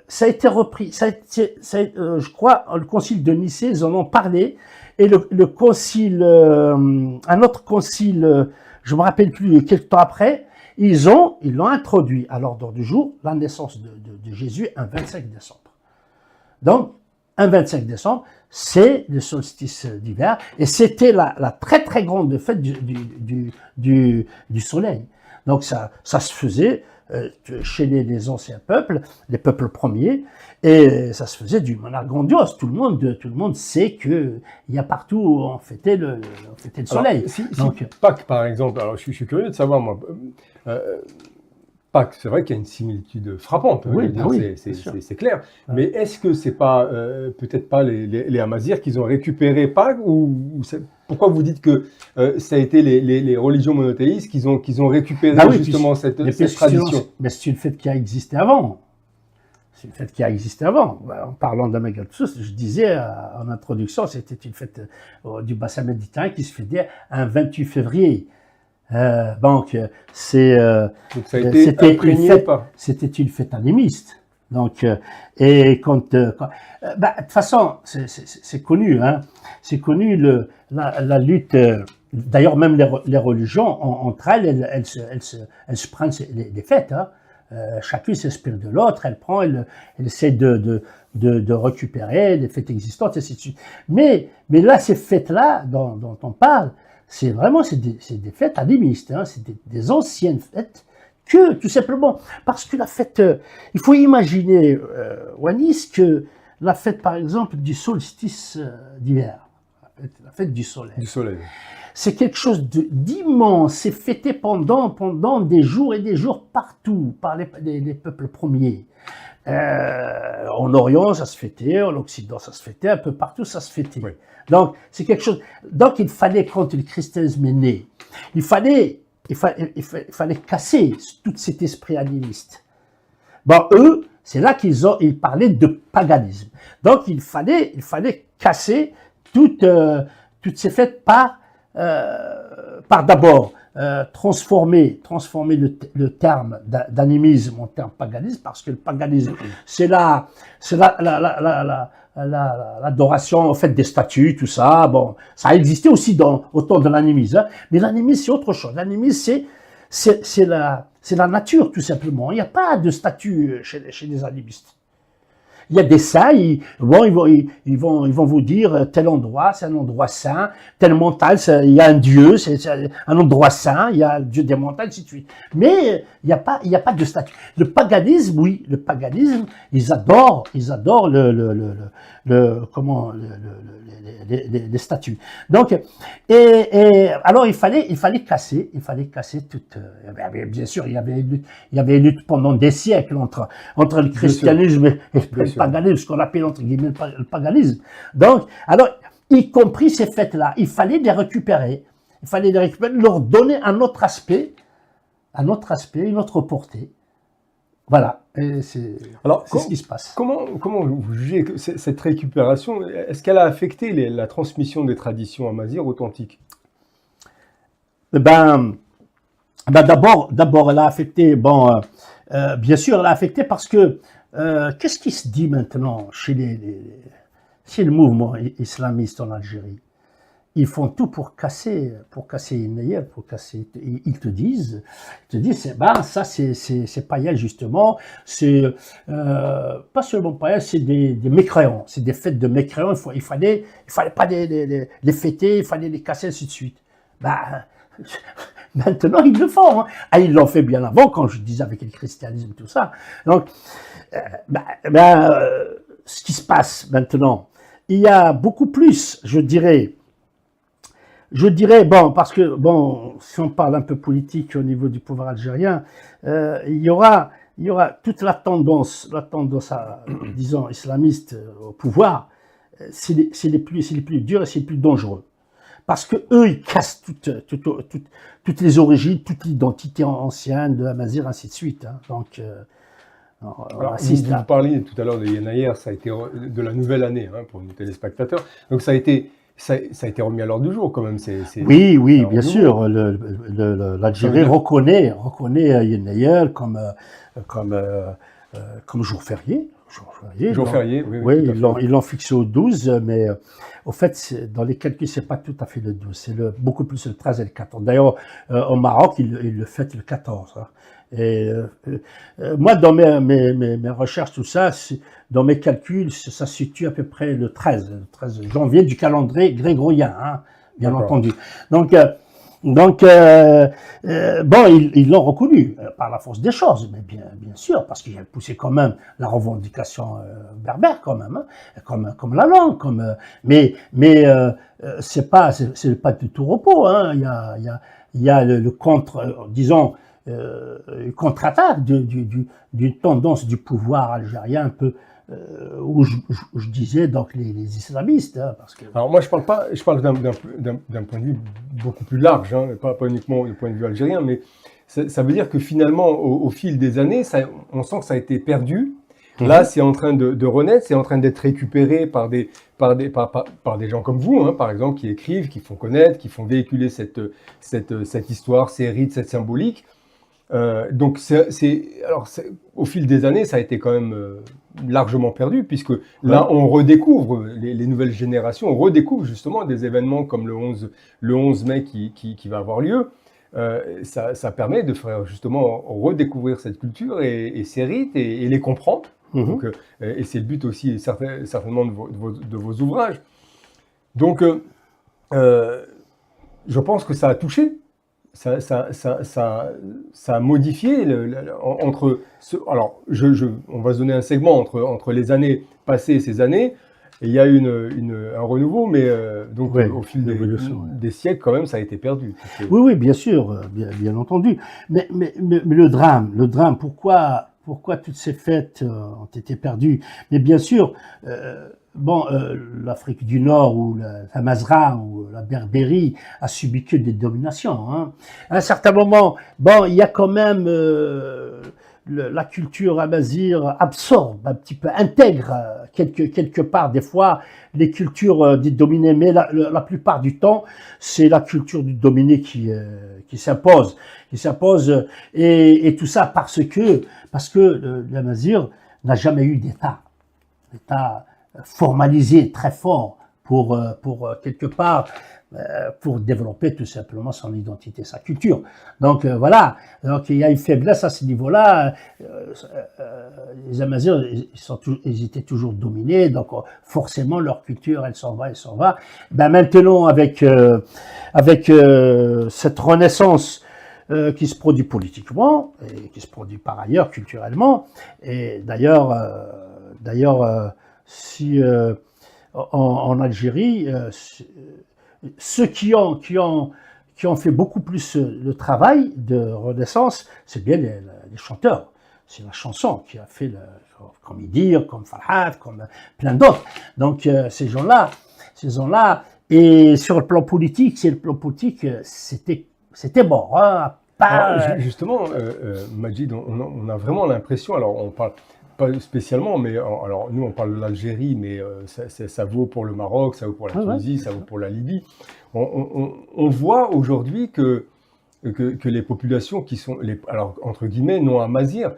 Ça a été repris, je crois, le concile de Nicée, ils en ont parlé, et le concile, un autre concile, je me rappelle plus, quelques temps après. Ils l'ont introduit à l'ordre du jour, la naissance de Jésus, un 25 décembre. Donc, un 25 décembre, c'est le solstice d'hiver, et c'était la très très grande fête du soleil. Donc, ça se faisait chez les anciens peuples, les peuples premiers, et ça se faisait d'une manière grandiose. Tout le monde sait que il y a partout on fêtait le soleil. Alors, si Pâques, par exemple, alors je suis curieux de savoir, moi, Pâques, c'est vrai qu'il y a une similitude frappante, oui, c'est clair. Mais est-ce que c'est pas peut-être pas les Amazirs qui ont récupéré Pâques, ou pourquoi vous dites que ça a été les religions monothéistes qui ont récupéré justement cette tradition? Mais c'est une fête qui a existé avant. En parlant de Megalpsus, je disais en introduction, c'était une fête du bassin méditerranéen qui se fêtait un 28 février. Donc ça a été c'était une fête animiste. Donc et quand de toute façon c'est connu, hein, c'est connu la lutte. D'ailleurs même les religions entre elles se prennent des fêtes, hein. Chacune s'inspire de l'autre, elle essaie de récupérer les fêtes existantes, et ainsi de suite. Mais là, ces fêtes-là dont on parle, c'est des fêtes animistes, hein, c'est des anciennes fêtes que, tout simplement, parce que la fête, il faut imaginer, Wanis, que la fête, par exemple, du solstice d'hiver, la fête du soleil. C'est quelque chose d'immense, c'est fêté pendant des jours et des jours partout, par les peuples premiers. En Orient, ça se fêtait, en Occident, ça se fêtait, un peu partout, ça se fêtait. Oui. Donc, c'est quelque chose. Donc, il fallait, quand le christianisme est né, il fallait casser tout cet esprit animiste. Eux, c'est là qu'ils parlaient de paganisme. Donc, il fallait casser toute toutes ces fêtes par d'abord transformer le terme d'animisme en terme paganisme, parce que le paganisme, c'est l'adoration au fait des statues, tout ça. Bon, ça a existé aussi au temps de l'animisme, hein, mais l'animisme c'est autre chose. L'animisme c'est la nature tout simplement. Il n'y a pas de statue chez les animistes. Il y a des saints, ils vont vous dire tel endroit, c'est un endroit saint, telle montagne, il y a un dieu, c'est un endroit saint, il y a le dieu des montagnes, ainsi de suite. Mais il n'y a pas de statue. Le paganisme, oui, le paganisme, ils adorent les statues. Donc, alors il fallait casser toute. Bien sûr, il y avait une lutte pendant des siècles entre le christianisme et le paganisme, ce qu'on appelle entre guillemets le paganisme. Donc, alors, y compris ces fêtes-là, il fallait les récupérer. Leur donner un autre aspect, une autre portée. Voilà, c'est ce qui se passe. Comment vous jugez que cette récupération, est-ce qu'elle a affecté la transmission des traditions amazières authentiques? D'abord, elle a affecté, bien sûr, elle a affecté parce que, qu'est-ce qui se dit maintenant chez le mouvement islamiste en Algérie? Ils font tout pour casser Yennayer, ils te disent, ça c'est païen justement, c'est pas seulement païen, c'est des mécréants, c'est des fêtes de mécréants, il fallait pas les fêter, il fallait les casser, ainsi de suite. Maintenant ils le font, hein. Ils l'ont fait bien avant, quand je disais avec le christianisme, tout ça. Donc, ce qui se passe maintenant, il y a beaucoup plus, je dirais, parce que, si on parle un peu politique au niveau du pouvoir algérien, il y aura toute la tendance disons, islamiste au pouvoir, c'est les plus durs et c'est les plus dangereux. Parce que eux, ils cassent toutes les origines, toute l'identité ancienne de Amazigh, ainsi de suite, hein. Donc, alors, vous parliez tout à l'heure de Yennayer, ça a été de la nouvelle année, hein, pour nos téléspectateurs. Donc ça a été remis à l'ordre du jour quand même. Oui, bien sûr. L'Algérie reconnaît Yennayer comme jour férié. Jour férié, oui. Ils l'ont fixé au 12, mais au fait, dans les calculs, c'est pas tout à fait le 12, c'est beaucoup plus le 13 et le 14. D'ailleurs, au Maroc, ils le fêtent le 14. Hein. Et moi, dans mes recherches, tout ça, dans mes calculs, ça se situe à peu près le 13 janvier du calendrier grégorien, hein, bien entendu. Donc, ils l'ont reconnu par la force des choses, mais bien sûr, parce qu'il a poussé quand même la revendication berbère, quand même, hein, comme la langue, mais c'est pas du tout repos, hein. Il y a le contre, disons, contre-attaque d'une tendance du pouvoir algérien un peu où je disais donc les islamistes, hein, parce que... Alors moi je parle d'un point de vue beaucoup plus large, hein, pas uniquement du point de vue algérien, mais ça veut dire que finalement au fil des années, on sent que ça a été perdu. Là, c'est en train de renaître, c'est en train d'être récupéré par des gens comme vous, hein, par exemple, qui écrivent, qui font connaître, qui font véhiculer cette histoire, ces rites, cette symbolique. Donc, au fil des années, ça a été quand même largement perdu, puisque là, on redécouvre, les nouvelles générations, on redécouvre justement des événements comme le 11 mai qui va avoir lieu. Ça permet de faire justement redécouvrir cette culture et ces rites et les comprendre. Donc, et c'est le but aussi certainement de vos ouvrages. Donc, je pense que ça a touché. Ça a modifié entre alors on va se donner un segment entre les années passées et ces années, et il y a un renouveau, mais donc au fil des siècles quand même ça a été perdu. Oui, bien sûr, bien entendu. Mais le drame, pourquoi toutes ces fêtes ont été perdues? Mais bien sûr. L'Afrique du Nord ou la Mazra ou la Berbérie a subi que des dominations, hein. À un certain moment, il y a quand même la culture amazigh absorbe un petit peu, intègre quelque part des fois les cultures dites dominées, mais la plupart du temps, c'est la culture du dominé qui s'impose, et tout ça parce que l'amazigh n'a jamais eu d'État formalisé très fort pour quelque part pour développer tout simplement son identité, sa culture. Donc voilà, donc il y a une faiblesse à ce niveau-là. Les Amazirs, ils étaient toujours dominés, donc forcément leur culture, elle s'en va. Ben maintenant, avec cette renaissance qui se produit politiquement et qui se produit par ailleurs culturellement, et d'ailleurs, si en Algérie, ceux qui ont fait beaucoup plus le travail de renaissance, c'est bien les chanteurs. C'est la chanson qui a fait, comme Idir, comme Farhad, comme plein d'autres. Donc ces gens-là, et sur le plan politique, c'était mort. Hein, alors, justement, Majid, on a vraiment l'impression, alors on parle pas spécialement, mais alors nous on parle de l'Algérie, mais ça vaut pour le Maroc, ça vaut pour la Tunisie, ça vaut pour la Libye. On voit aujourd'hui que les populations qui sont, alors entre guillemets, non amazirs,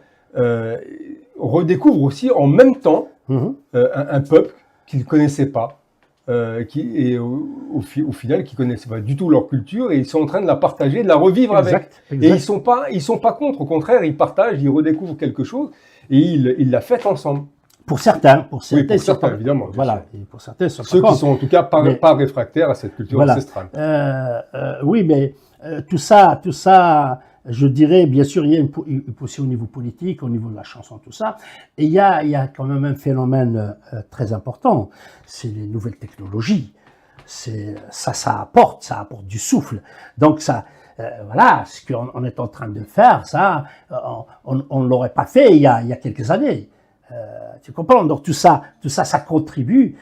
redécouvrent aussi en même temps un peuple qu'ils ne connaissaient pas, et au final qui connaissaient pas du tout leur culture, et ils sont en train de la partager, de la revivre avec. Et ils sont pas contre, au contraire, ils partagent, ils redécouvrent quelque chose. Et ils la fêtent ensemble. Pour certains, oui, pour certains évidemment. Voilà, et pour certains, ceux qui sont en tout cas pas réfractaires à cette culture ancestrale. Oui, mais tout ça, je dirais, bien sûr, il y a une poussée au niveau politique, au niveau de la chanson, tout ça. Et il y a quand même un phénomène très important, c'est les nouvelles technologies. Ça apporte du souffle. Donc ça. Voilà, ce qu'on est en train de faire, ça, on ne l'aurait pas fait il y a quelques années. Tu comprends? Donc tout ça, ça contribue.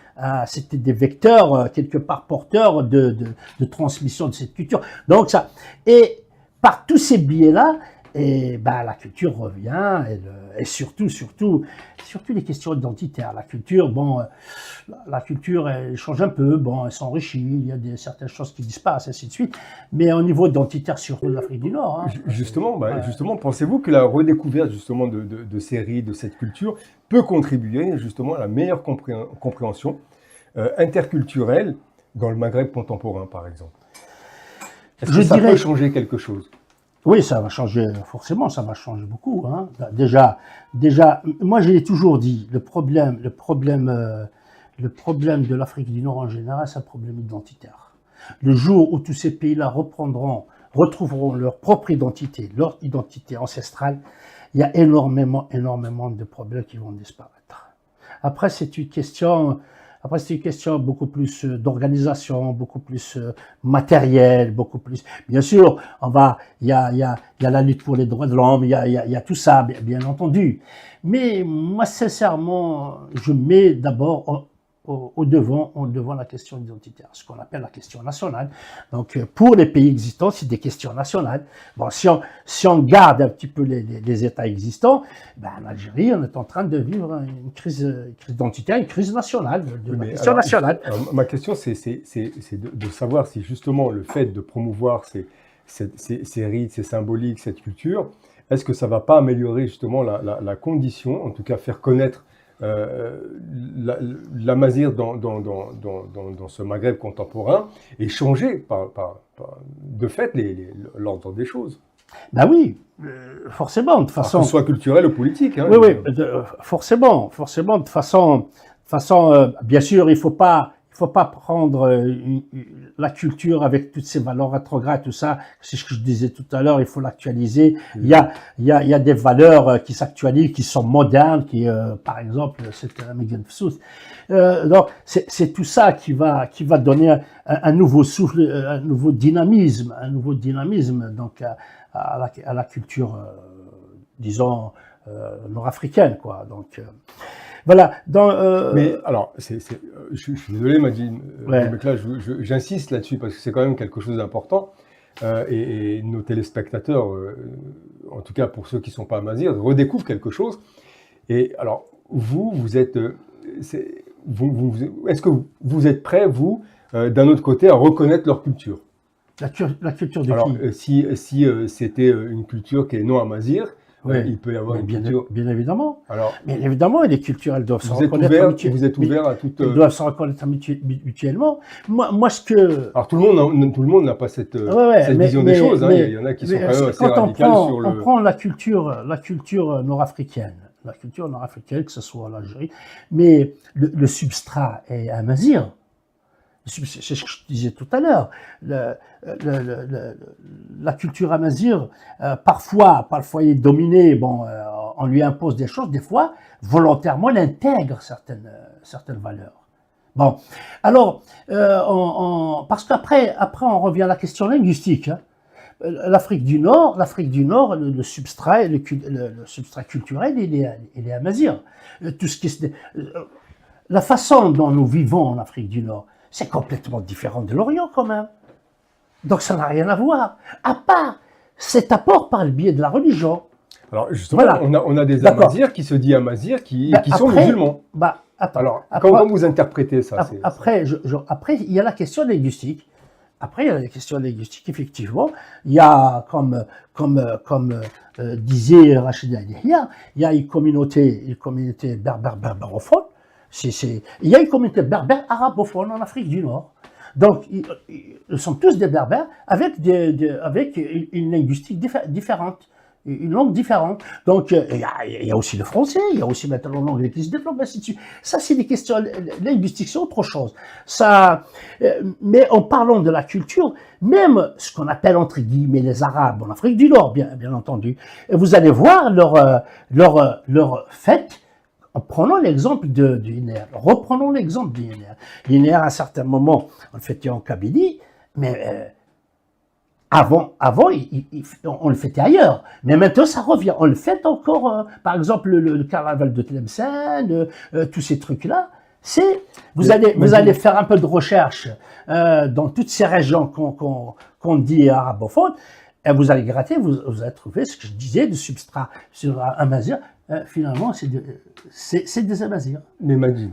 C'était des vecteurs quelque part porteurs de transmission de cette culture. Donc ça, et par tous ces biais-là, et ben la culture revient, et surtout les questions identitaires. La culture, la culture, elle change un peu, elle s'enrichit, il y a certaines choses qui disparaissent, ainsi de suite. Mais au niveau identitaire, surtout de l'Afrique du Nord. Hein, justement, pensez-vous que la redécouverte justement de ces rites, de cette culture, peut contribuer justement à la meilleure compréhension interculturelle dans le Maghreb contemporain, par exemple? Est-ce que ça peut changer quelque chose? Oui, ça va changer, forcément, ça va changer beaucoup. Hein. Déjà, moi je l'ai toujours dit, le problème de l'Afrique du Nord en général, c'est un problème identitaire. Le jour où tous ces pays-là retrouveront leur propre identité, leur identité ancestrale, il y a énormément de problèmes qui vont disparaître. Après, c'est une question beaucoup plus d'organisation, beaucoup plus matérielle, beaucoup plus. Bien sûr, il y a la lutte pour les droits de l'homme, il y a tout ça, bien entendu. Mais moi, sincèrement, je mets d'abord au devant la question identitaire, ce qu'on appelle la question nationale. Donc, pour les pays existants, c'est des questions nationales. Bon, si on garde un petit peu les États existants, en Algérie, on est en train de vivre une crise identitaire, une crise nationale, question nationale. Alors, ma question, c'est de savoir si justement le fait de promouvoir ces rites, ces symboliques, cette culture, est-ce que ça ne va pas améliorer justement la condition, en tout cas faire connaître l'amazigh dans ce Maghreb contemporain, et changer de fait l'ordre des choses. Ben oui, forcément, de façon... Que ce soit culturel ou politique. Hein, oui, forcément, de façon, bien sûr, il faut pas prendre la culture avec toutes ses valeurs rétrogrades, tout ça. C'est ce que je disais tout à l'heure, il faut l'actualiser. Il y a des valeurs qui s'actualisent, qui sont modernes, qui, par exemple, c'est Megan Fsouth. Donc, c'est tout ça qui va donner un nouveau souffle, un nouveau dynamisme, donc à la culture, disons, nord-africaine, quoi. Donc, voilà. Mais alors, je suis désolé, Majid, mais là, j'insiste là-dessus parce que c'est quand même quelque chose d'important. et nos téléspectateurs, en tout cas pour ceux qui ne sont pas amazirs, redécouvrent quelque chose. Et alors, vous êtes... est-ce que vous êtes prêts, vous, d'un autre côté, à reconnaître leur culture? La culture de Alors, qui? si c'était une culture qui est non amazir, Oui. il peut y avoir une bien, culture... bien évidemment. Alors, Mais évidemment, les cultures, elles doivent se vous êtes reconnaître vous êtes ouvert à toute... Elles doivent se reconnaître mutuellement. Moi, ce que... Alors, tout le monde n'a pas cette, cette vision des choses. Hein. Il y en a qui sont quand même assez radicales sur le... On prend la culture nord-africaine. La culture nord-africaine, que ce soit l'Algérie, mais le substrat est amazir. C'est ce que je disais tout à l'heure. La culture amazir, parfois il est dominé, bon, on lui impose des choses, des fois, volontairement, elle intègre certaines valeurs. Bon, alors, parce qu'après, on revient à la question linguistique. Hein. L'Afrique du Nord, le substrat culturel, il est amazir. Tout ce qui la façon dont nous vivons en Afrique du Nord, c'est complètement différent de l'Orient quand même. Donc ça n'a rien à voir, à part cet apport par le biais de la religion. Alors justement, voilà. on a des amazirs qui se disent amazirs qui sont musulmans. Attends, alors, comment vous interprétez ça? Après, il y a la question linguistique. Après, il y a la question linguistique, effectivement. Il y a, comme disait Rachid Yahya, il y a une communauté berbérophone. Il y a une communauté berbère arabophone en Afrique du Nord. Donc, ils sont tous des berbères avec une linguistique différente, une langue différente. Donc, il y a aussi le français, il y a aussi maintenant l'anglais qui se développe, ainsi de suite. Ça, c'est des questions linguistiques, c'est autre chose. Mais en parlant de la culture, même ce qu'on appelle entre guillemets les Arabes en Afrique du Nord, bien entendu, vous allez voir leur fête. En prenant l'exemple du INER, reprenons l'exemple du INER. L'INER, à un certain moment, on le fêtait en Kabylie, mais avant on le fêtait ailleurs. Mais maintenant, ça revient. On le fête encore, par exemple, le carnaval de Tlemcen, tous ces trucs-là. Vous allez faire un peu de recherche dans toutes ces régions qu'on dit arabophones, et vous allez gratter, vous allez trouver ce que je disais, du substrat sur amazir. Finalement, c'est des amazirs. Mais Majid,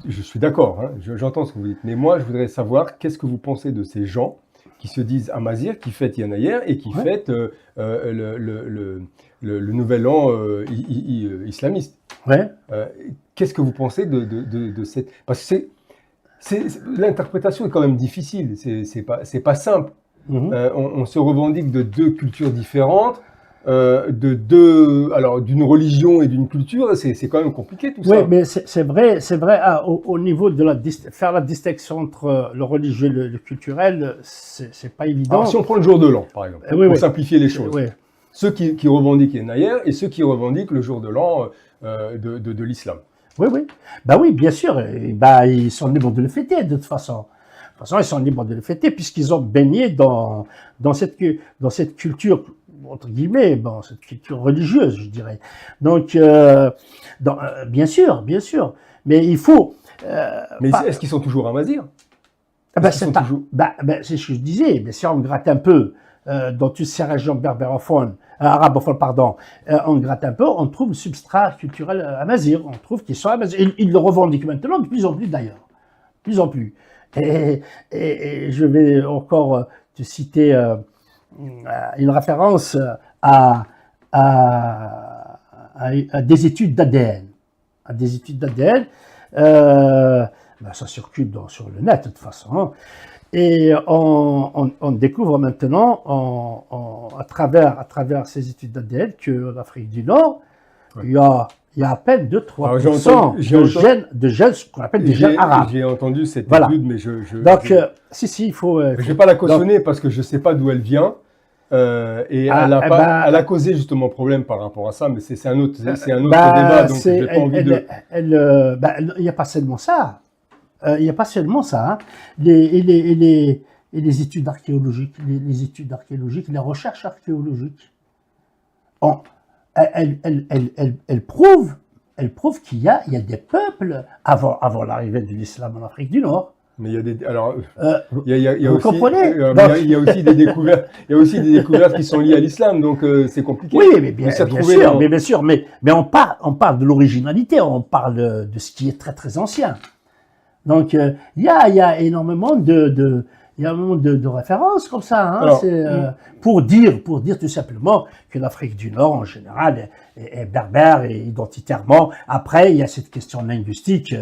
je suis d'accord, hein, j'entends ce que vous dites, mais moi, je voudrais savoir qu'est-ce que vous pensez de ces gens qui se disent amazirs, qui fêtent Yanayer et qui fêtent le nouvel an islamiste. Ouais. Qu'est-ce que vous pensez de cette... Parce que l'interprétation est quand même difficile, c'est pas simple. On se revendique de deux cultures différentes. D'une religion et d'une culture, c'est quand même compliqué tout ça. Oui, mais c'est vrai au niveau de faire la distinction entre le religieux et le culturel, c'est pas évident. Alors, si on prend le jour de l'an, par exemple, pour simplifier les choses, ceux qui revendiquent Yanayer et ceux qui revendiquent le jour de l'an de l'islam. Oui. Bah oui, bien sûr. Ils sont libres de le fêter, de toute façon. De toute façon, ils sont libres de le fêter puisqu'ils ont baigné dans cette culture, entre guillemets, cette culture religieuse, je dirais. Donc, bien sûr. Mais il faut... mais est-ce qu'ils sont toujours amazirs? C'est ce que je disais. Mais si on gratte un peu dans toutes ces régions berbérophones, arabophones, pardon, on gratte un peu, on trouve le substrat culturel amazir. On trouve qu'ils sont amazirs. Ils le revendiquent maintenant de plus en plus, d'ailleurs. De plus en plus. Et je vais encore te citer une référence à des études d'ADN. Ça circule sur le net de toute façon. Et on découvre maintenant, à travers ces études d'ADN, que l'Afrique du Nord, il y a à peine 2-3% de gènes, ce qu'on appelle des gènes arabes. J'ai entendu cette étude, mais donc, il faut... je ne vais pas la cautionner parce que je ne sais pas d'où elle vient. Et elle a causé justement problème par rapport à ça, mais c'est un autre débat, donc j'ai pas envie de... Il n'y a pas seulement ça. Il n'y a pas seulement ça. Hein. Les études archéologiques, les recherches archéologiques, elles prouvent qu'il y a des peuples avant l'arrivée de l'islam en Afrique du Nord. Mais il y a des, alors, il y a vous aussi, comprenez? il y a aussi des découvertes, il y a aussi des découvertes qui sont liées à l'islam, donc c'est compliqué. Oui, mais On s'est bien retrouvé sûr, dans- mais bien sûr, mais on parle de l'originalité, on parle de ce qui est très très ancien. Donc il y a énormément il y a énormément de références comme ça, hein, Alors, c'est pour dire tout simplement que l'Afrique du Nord en général est berbère et identitairement. Après, il y a cette question linguistique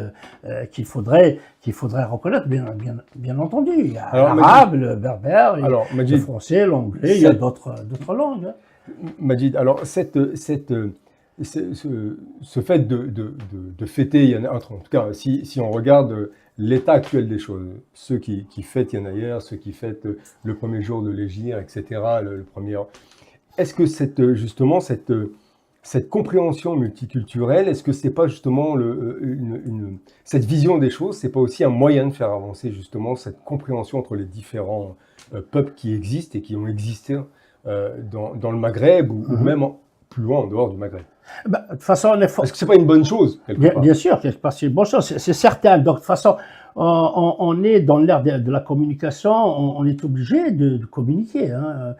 qu'il faudrait reconnaître, bien entendu. Il y a Alors, l'arabe, le berbère, alors, le Majid, français, l'anglais, il y a d'autres langues, hein. Majid, alors ce fait de fêter Yana, en tout cas, si on regarde l'état actuel des choses, ceux qui fêtent Yanaïr, ceux qui fêtent le premier jour de l'Hégire, etc., le premier, est-ce que justement cette compréhension multiculturelle, est-ce que c'est pas justement cette vision des choses, c'est pas aussi un moyen de faire avancer justement cette compréhension entre les différents peuples qui existent et qui ont existé dans le Maghreb ou même plus loin en dehors du Maghreb? Bah, de toute façon, on est Est-ce que c'est pas une bonne chose quelque part? bien sûr, quelque part, c'est une bonne chose, c'est certain. Donc, de toute façon, on est dans l'ère de la communication, on est obligé de communiquer, hein.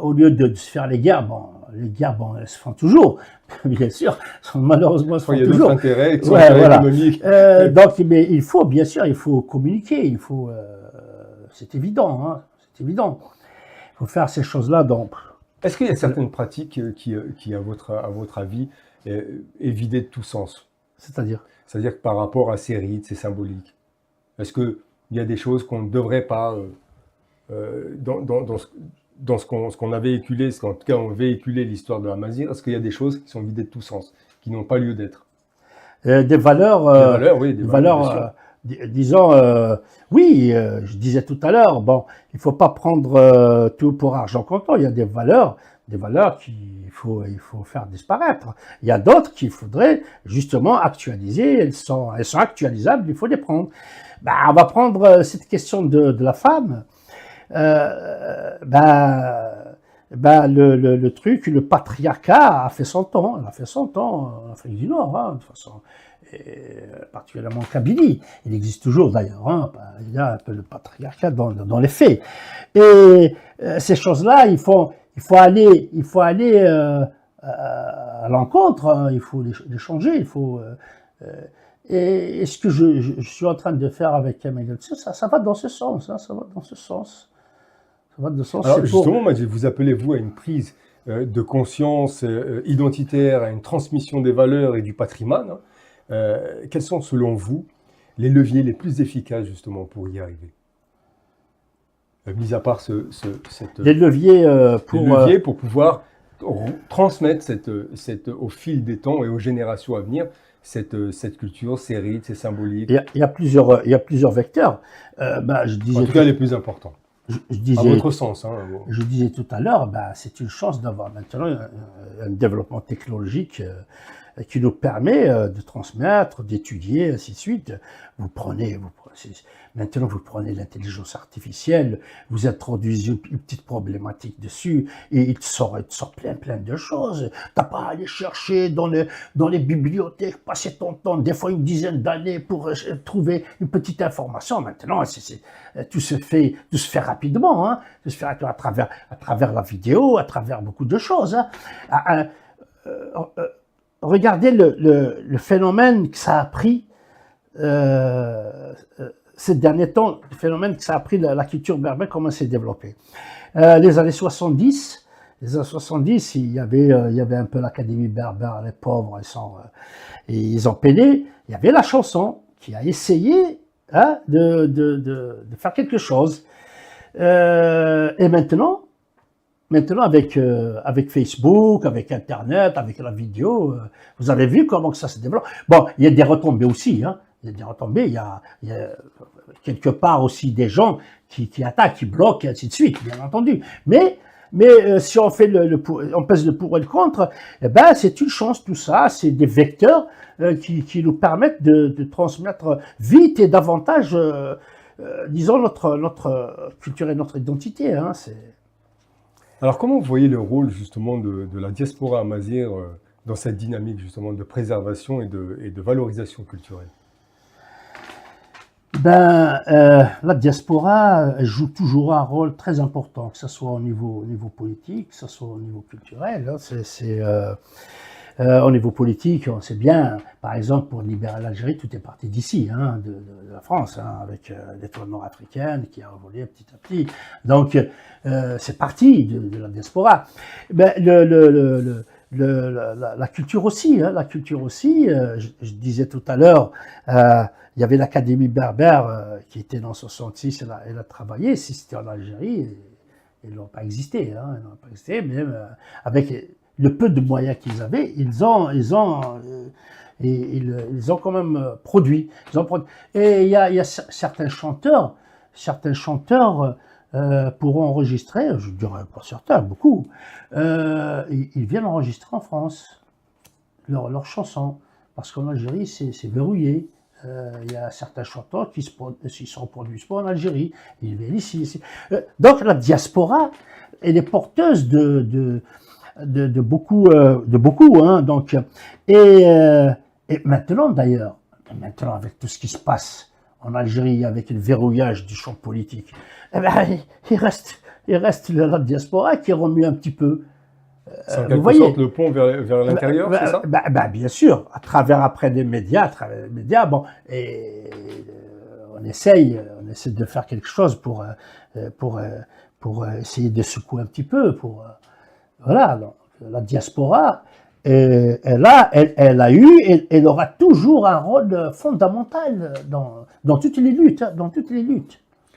Au lieu de se faire les guerres, bon, elles se font toujours, bien sûr, malheureusement, elles se font Il y a toujours. d'autres intérêts qui sont Ouais, intérêts voilà. économiques. Donc, mais il faut, bien sûr, il faut communiquer, c'est évident, hein, c'est évident. Il faut faire ces choses-là, donc. Est-ce qu'il y a certaines pratiques qui à votre avis, est vidée de tout sens? C'est-à-dire? C'est-à-dire que par rapport à ces rites, ces symboliques, est-ce qu'il y a des choses qu'on ne devrait pas, dans ce qu'on a véhiculé, ce qu'en tout cas on véhiculé l'histoire de la Mazir, est-ce qu'il y a des choses qui sont vidées de tout sens, qui n'ont pas lieu d'être? Des valeurs, Des valeurs, oui, des valeurs, bien sûr. disons, oui, je disais tout à l'heure, bon, il faut pas prendre tout pour argent comptant. Il y a des valeurs qu'il faut faire disparaître. Il y a d'autres qu'il faudrait justement actualiser. Elles sont actualisables, il faut les prendre. On va prendre cette question de la femme. Le truc, le patriarcat a fait son temps. Elle a fait son temps en Afrique du Nord, hein, de toute façon. Et particulièrement en Kabylie. Il existe toujours d'ailleurs, hein, il y a un peu le patriarcat dans les faits. Et ces choses-là, il faut aller à l'encontre, hein, il faut les changer, et ce que je suis en train de faire avec Emmanuel, ça va dans ce sens, hein, ça va dans ce sens. Ça va dans ce sens. Alors justement, vous appelez-vous à une prise de conscience identitaire, à une transmission des valeurs et du patrimoine, hein. Quels sont, selon vous, les leviers les plus efficaces, justement, pour y arriver? Mis à part les leviers pour pouvoir transmettre au fil des temps et aux générations à venir, cette culture, ces rites, ces symboliques. Il y a plusieurs vecteurs. Je disais, en tout cas, les plus importants. Je disais, à votre sens. Hein, je disais tout à l'heure, c'est une chance d'avoir maintenant un développement technologique qui nous permet de transmettre, d'étudier, ainsi de suite. Maintenant, vous prenez l'intelligence artificielle, vous introduisez une petite problématique dessus, et il te sort plein de choses. T'as pas à aller chercher dans les bibliothèques, passer ton temps, des fois une dizaine d'années pour trouver une petite information. Maintenant, tout se fait rapidement, hein. Tout se fait à travers la vidéo, à travers beaucoup de choses, hein. Regardez le phénomène que ça a pris ces derniers temps, le phénomène que ça a pris la culture berbère, comment s'est développée. Les années 70, il y avait un peu l'Académie berbère, les pauvres, ils ont peiné. Il y avait la chanson qui a essayé, hein, de faire quelque chose. Et maintenant avec Facebook, avec Internet, avec la vidéo, vous avez vu comment que ça se développe. Bon, il y a des retombées aussi, hein. Il y a des retombées, il y a quelque part aussi des gens qui attaquent, qui bloquent, et ainsi de suite, bien entendu. Mais si on fait on pèse le pour et le contre, c'est une chance, tout ça, c'est des vecteurs qui nous permettent de transmettre vite et davantage, disons, notre culture et notre identité, hein. Alors, comment vous voyez le rôle, justement, de la diaspora amazigh dans cette dynamique, justement, de préservation et de valorisation culturelle? La diaspora joue toujours un rôle très important, que ce soit au niveau politique, que ce soit au niveau culturel. Au niveau politique, on sait bien, par exemple, pour libérer l'Algérie, tout est parti d'ici, de la France, avec l'étoile nord-africaine qui a évolué petit à petit. Donc, c'est parti de la diaspora. La culture aussi, je disais tout à l'heure, il y avait l'Académie berbère qui était dans 66, elle a travaillé. Si c'était en Algérie, ils n'ont pas existé, même avec le peu de moyens qu'ils avaient, ils ont quand même produit. Et il y a certains chanteurs pour enregistrer, je dirais pas certains, beaucoup, ils viennent enregistrer en France leurs chansons, parce qu'en Algérie c'est verrouillé. Il y a certains chanteurs qui se reproduisent pas en Algérie, ils viennent ici. Donc la diaspora, elle est porteuse de beaucoup, donc, et maintenant d'ailleurs, avec tout ce qui se passe en Algérie, avec le verrouillage du champ politique, il reste la diaspora qui remue un petit peu. C'est en quelque sorte le pont vers l'intérieur, c'est ça? Bien sûr, à travers les médias, et on essaye de faire quelque chose pour essayer de secouer un petit peu, voilà, donc, la diaspora, elle a eu, elle aura toujours un rôle fondamental dans toutes les luttes,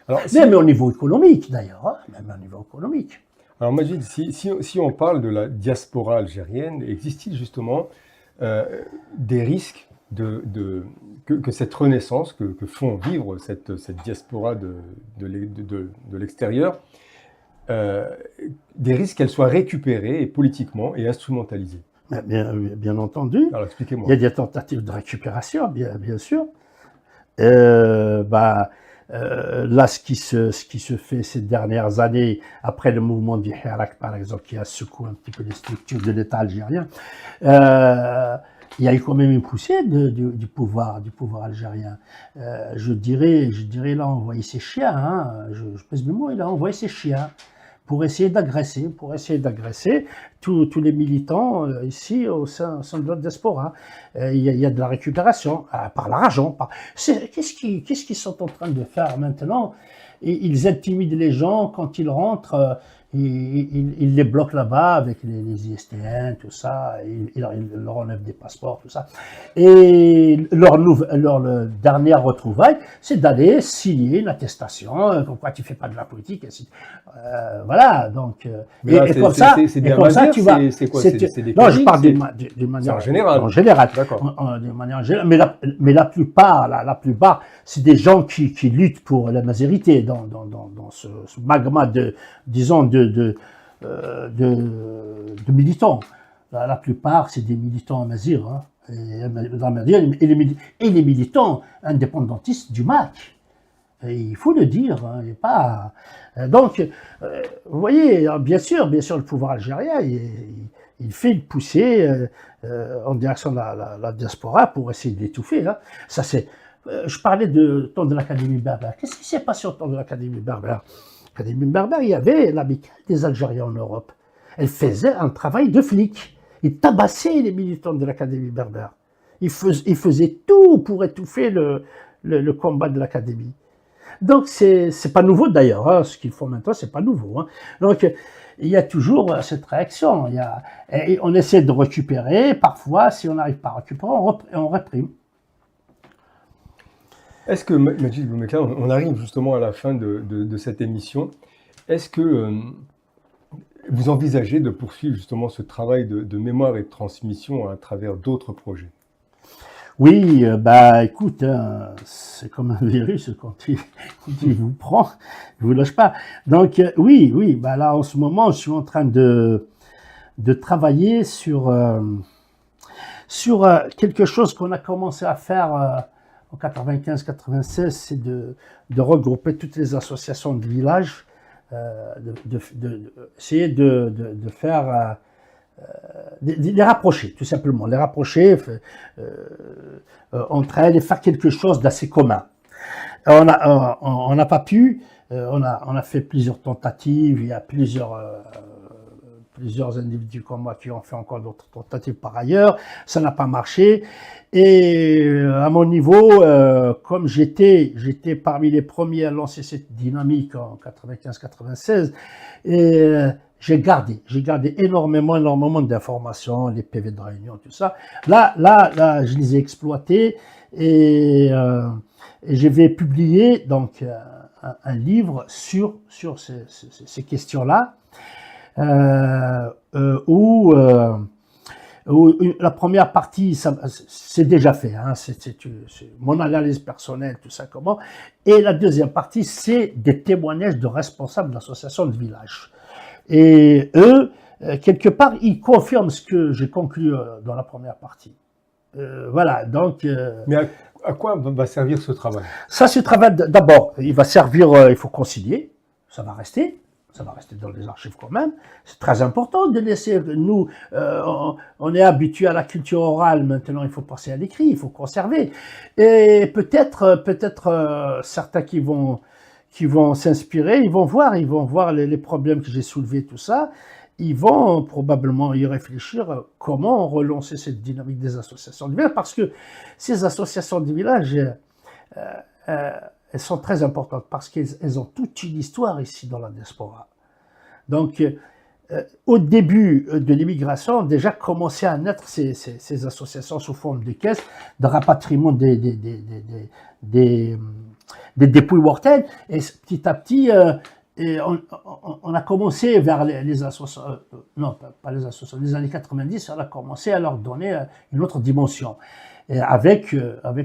Alors, même au niveau économique d'ailleurs, même au niveau économique. Alors Majid, si on parle de la diaspora algérienne, existe-t-il justement des risques que cette renaissance, que font vivre cette diaspora de l'extérieur, des risques qu'elle soit récupérée politiquement et instrumentalisée? Bien entendu. Alors expliquez-moi. Il y a des tentatives de récupération, bien sûr. Là, ce qui se fait ces dernières années, après le mouvement du Hirak, par exemple, qui a secoué un petit peu les structures de l'État algérien, il y a eu quand même une poussée du pouvoir algérien. Je dirais, il a envoyé ses chiens, je pèse mes mots, il a envoyé ses chiens pour essayer d'agresser tous les militants ici au sein de la diaspora. Il y a de la récupération par l'argent. Qu'est-ce qu'ils sont en train de faire maintenant? Ils intimident les gens quand ils rentrent. Ils les bloquent là-bas avec les ISTN, tout ça. Ils leur enlèvent des passeports, tout ça. Et leur dernière retrouvaille, c'est d'aller signer une attestation, comme quoi tu fais pas de la politique. Voilà, donc. Et comme ça, tu vas. C'est quoi? Non, je parle d'une manière générale. En général. D'accord. D'une manière générale. Mais la plupart, c'est des gens qui luttent pour la majorité dans ce magma de militants. La plupart, c'est des militants amazigh, et les militants indépendantistes du MAC. Et il faut le dire, et pas. Donc, vous voyez, bien sûr, le pouvoir algérien, il fait une poussée en direction de la diaspora pour essayer de l'étouffer. Ça, c'est. Je parlais du temps de l'Académie berbère. Qu'est-ce qui s'est passé au temps de l'Académie berbère? L'Académie berbère, il y avait l'amicale des Algériens en Europe. Elle faisait un travail de flic. Il tabassait les militants de l'Académie berbère. Il faisait tout pour étouffer le combat de l'Académie. Donc, c'est pas nouveau d'ailleurs. Ce qu'ils font maintenant, c'est pas nouveau. Donc, il y a toujours cette réaction. Et on essaie de récupérer. Parfois, si on n'arrive pas à récupérer, on réprime. Est-ce que, Majid Boumekla, on arrive justement à la fin de cette émission, est-ce que vous envisagez de poursuivre justement ce travail de mémoire et de transmission à travers d'autres projets? Oui, écoute, c'est comme un virus quand il vous prend, il vous lâche pas. Donc oui, là en ce moment, je suis en train de travailler sur quelque chose qu'on a commencé à faire en 95-96, c'est de regrouper toutes les associations de village, essayer de faire les rapprocher, tout simplement, les rapprocher entre elles et faire quelque chose d'assez commun. On n'a pas pu. On a fait plusieurs tentatives. Il y a plusieurs individus comme moi qui ont fait encore d'autres tentatives par ailleurs. Ça n'a pas marché. Et à mon niveau, comme j'étais parmi les premiers à lancer cette dynamique en 95-96, et j'ai gardé énormément d'informations, les PV de réunion, tout ça. Là, je les ai exploités et je vais publier donc un livre sur ces questions-là, où la première partie, c'est déjà fait, hein, c'est mon analyse personnelle, tout ça, comment. Et la deuxième partie, c'est des témoignages de responsables d'associations de village. Et eux, quelque part, ils confirment ce que j'ai conclu dans la première partie. Voilà, donc... Mais à quoi va servir ce travail? Ça, ce travail, d'abord, il va servir, il faut concilier, ça va rester dans les archives quand même. C'est très important de laisser, nous, on est habitué à la culture orale, maintenant il faut passer à l'écrit, il faut conserver. Et peut-être certains qui vont s'inspirer, ils vont voir les problèmes que j'ai soulevés, tout ça. Ils vont probablement y réfléchir comment relancer cette dynamique des associations de village, parce que ces associations de village, elles sont très importantes parce qu'elles ont toute une histoire ici dans la diaspora. Donc, au début de l'immigration, déjà commençaient à naître ces associations sous forme de caisses de rapatriement des dépouilles mortelles. Et petit à petit, on a commencé vers les associations, non pas les associations, les années 90, on a commencé à leur donner une autre dimension. Avec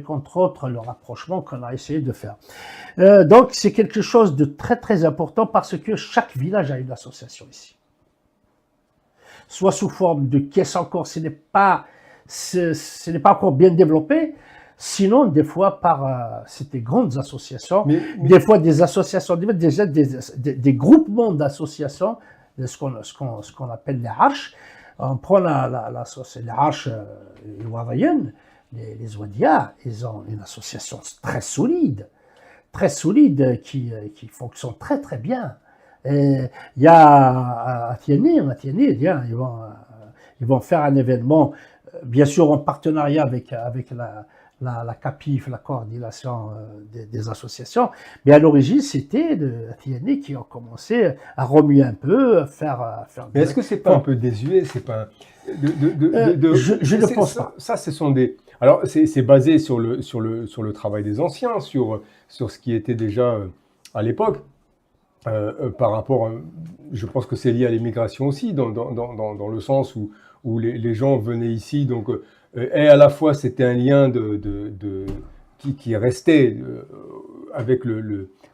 entre autres le rapprochement qu'on a essayé de faire. Donc c'est quelque chose de très très important parce que chaque village a une association ici. Soit sous forme de caisse encore, ce n'est pas encore bien développé, sinon des fois par c'était grandes associations, des fois des associations, déjà des groupements d'associations, ce qu'on appelle les arches. On prend les arches ivoiriennes. Les Ouadia, ils ont une association très solide qui fonctionne très très bien. Et il y a à Tiéné, ils vont faire un événement, bien sûr en partenariat avec la CAPIF, la coordination des associations, mais à l'origine c'était Tiéné qui ont commencé à remuer un peu, à faire. Mais est-ce que c'est pas un peu désuet, c'est pas je ne pense pas. Ça, ce sont des. Alors, c'est basé sur le travail des anciens, sur ce qui était déjà à l'époque, par rapport. Je pense que c'est lié à l'immigration aussi, dans le sens où les gens venaient ici, donc et à la fois c'était un lien qui restait avec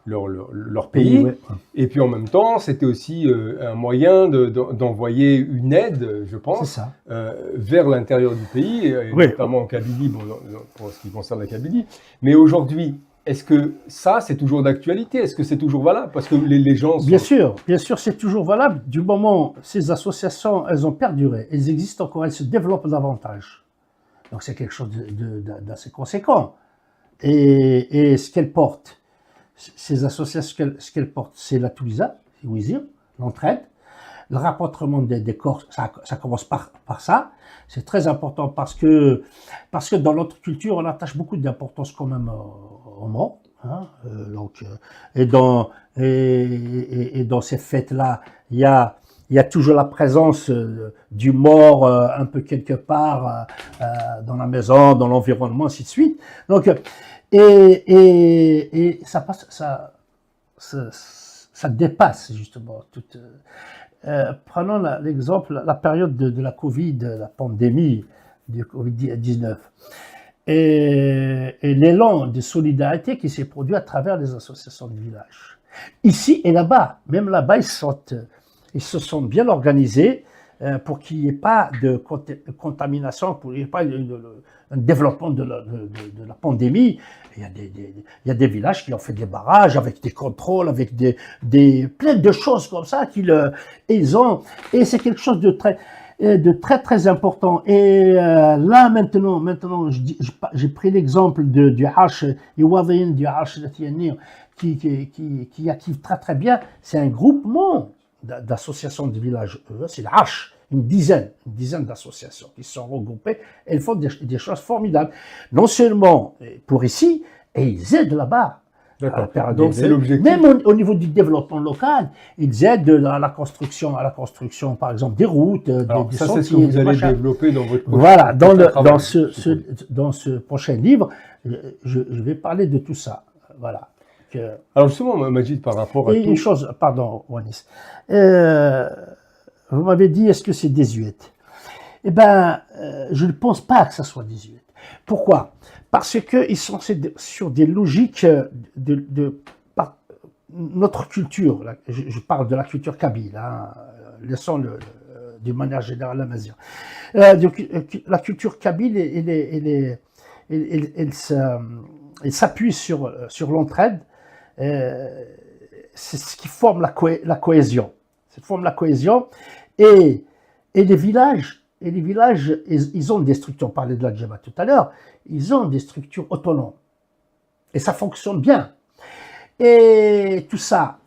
leur pays, ouais. Et puis en même temps, c'était aussi un moyen d'envoyer une aide, je pense, vers l'intérieur du pays, et notamment en Kabylie, pour ce qui concerne la Kabylie. Mais aujourd'hui, est-ce que ça, c'est toujours d'actualité? Est-ce que c'est toujours valable? Parce que les gens... Bien sûr, c'est toujours valable. Du moment où ces associations, elles ont perduré, elles existent encore, elles se développent davantage. Donc c'est quelque chose d'assez conséquent. Et ce qu'elles portent, ces associations, ce qu'elles portent, c'est la Touisa, l'entraide, le rapprochement des corps, ça commence par ça. C'est très important parce que dans notre culture, on attache beaucoup d'importance quand même aux morts. Hein, et dans ces fêtes-là, il y a toujours la présence du mort un peu quelque part dans la maison, dans l'environnement, ainsi de suite. Donc, et ça passe, ça dépasse justement toute. Prenons l'exemple, la période de la Covid, la pandémie du Covid-19, et l'élan de solidarité qui s'est produit à travers les associations de village. Ici et là-bas, même là-bas, ils se sont bien organisés pour qu'il n'y ait pas de contamination, pour qu'il n'y ait pas un développement de la pandémie. Il y a des villages qui ont fait des barrages avec des contrôles, avec plein de choses comme ça et c'est quelque chose de très. de très très important. Et là maintenant, j'ai pris l'exemple du Hash Iwadin, du Hash qui active très très bien. C'est un groupement d'associations de villages. C'est le Hash, une dizaine d'associations qui sont regroupées. Elles font des choses formidables. Non seulement pour ici, et ils aident là-bas. D'accord. Donc c'est l'objectif. Même au niveau du développement local, ils aident à la construction, par exemple, des routes, Alors, des ça, sentiers. c'est ce que vous allez développer dans votre prochain Voilà, travail, dans ce prochain livre, je vais parler de tout ça. Voilà. Alors justement, Majid, par rapport à une chose, pardon, Wanis. Vous m'avez dit, est-ce que c'est désuet? Eh bien, je ne pense pas que ça soit désuet. Pourquoi? Parce qu'ils sont sur des logiques notre culture. Je parle de la culture kabyle, hein, laissons d'une manière générale la mazir. La culture kabyle, elle s'appuie sur l'entraide. C'est ce qui forme la cohésion. Ça forme la cohésion. Et les villages, ils ont des structures, on parlait de la Djema tout à l'heure, ils ont des structures autonomes. Et ça fonctionne bien. Et tout ça,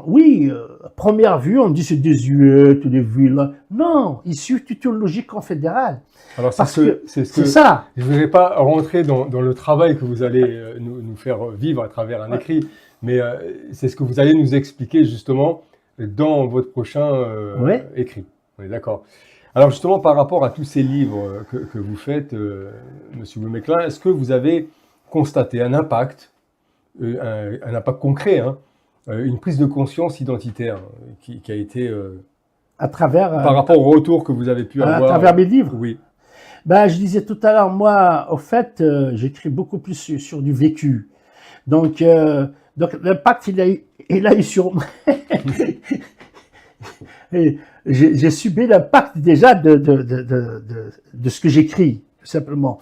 oui, à première vue, on dit c'est désuet, des villes. Non, il suit toute une logique confédérale. Alors c'est ça. Je ne voudrais pas rentrer dans le travail que vous allez nous faire vivre à travers un écrit, mais c'est ce que vous allez nous expliquer justement dans votre prochain écrit. On est d'accord. Alors justement, par rapport à tous ces livres que vous faites, Monsieur Boumekla, est-ce que vous avez constaté un impact concret, hein, une prise de conscience identitaire qui a été à travers par rapport au retour que vous avez pu avoir à travers mes livres? Oui. Ben, je disais tout à l'heure, moi, au fait, j'écris beaucoup plus sur du vécu. Donc l'impact, il a eu sur moi. J'ai subi l'impact déjà de ce que j'écris, tout simplement.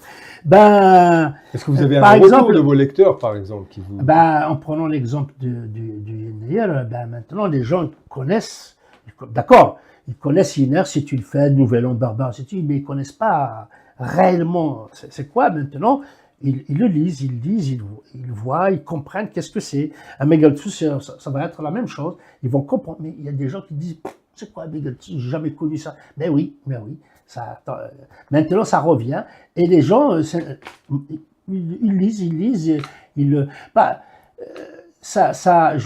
Est-ce que vous avez un retour de vos lecteurs, par exemple, qui vous... En prenant l'exemple du Yenneyer, maintenant les gens connaissent, d'accord, ils connaissent Yenneyer, c'est une fête, Nouvel An barbare, mais ils ne connaissent pas réellement c'est quoi maintenant. Ils le lisent, ils voient, ils comprennent qu'est-ce que c'est. Un Megaltsu, ça va être la même chose. Ils vont comprendre. Mais il y a des gens qui disent, c'est quoi un Megaltsu? J'ai jamais connu ça. Mais oui. Maintenant, ça revient. Et les gens, ils lisent. Je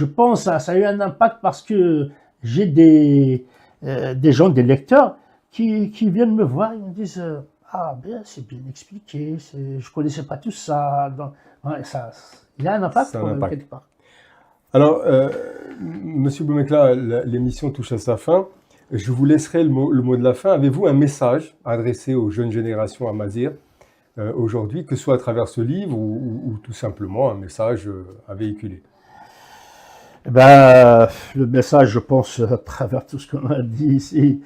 pense, ça a eu un impact parce que j'ai des gens, des lecteurs, qui viennent me voir, ils me disent... Ah, bien, c'est bien expliqué, je ne connaissais pas tout ça. Donc, il y a un impact, quelque part. Alors, Monsieur Boumekla, l'émission touche à sa fin. Je vous laisserai le mot de la fin. Avez-vous un message adressé aux jeunes générations à Mazir aujourd'hui, que ce soit à travers ce livre ou tout simplement un message à véhiculer? Le message, je pense, à travers tout ce qu'on a dit ici,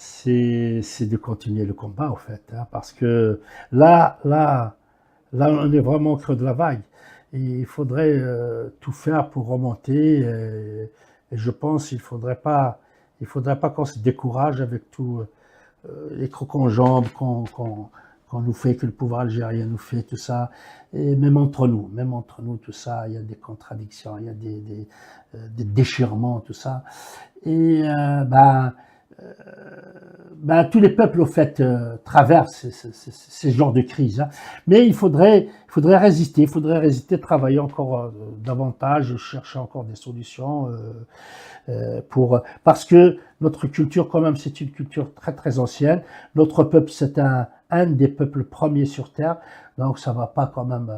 c'est de continuer le combat, en fait, hein, parce que là, on est vraiment au creux de la vague. Et il faudrait tout faire pour remonter. Et je pense qu'il ne faudrait pas qu'on se décourage avec tous les crocs en jambes qu'on nous fait, que le pouvoir algérien nous fait, tout ça. Et même entre nous, tout ça, il y a des contradictions, il y a des déchirements, tout ça. Et tous les peuples, au fait, traversent ces genres de crises. Hein. Mais il faudrait résister, travailler encore davantage, chercher encore des solutions parce que notre culture, quand même, c'est une culture très très ancienne. Notre peuple, c'est un des peuples premiers sur Terre, donc ça va pas quand même...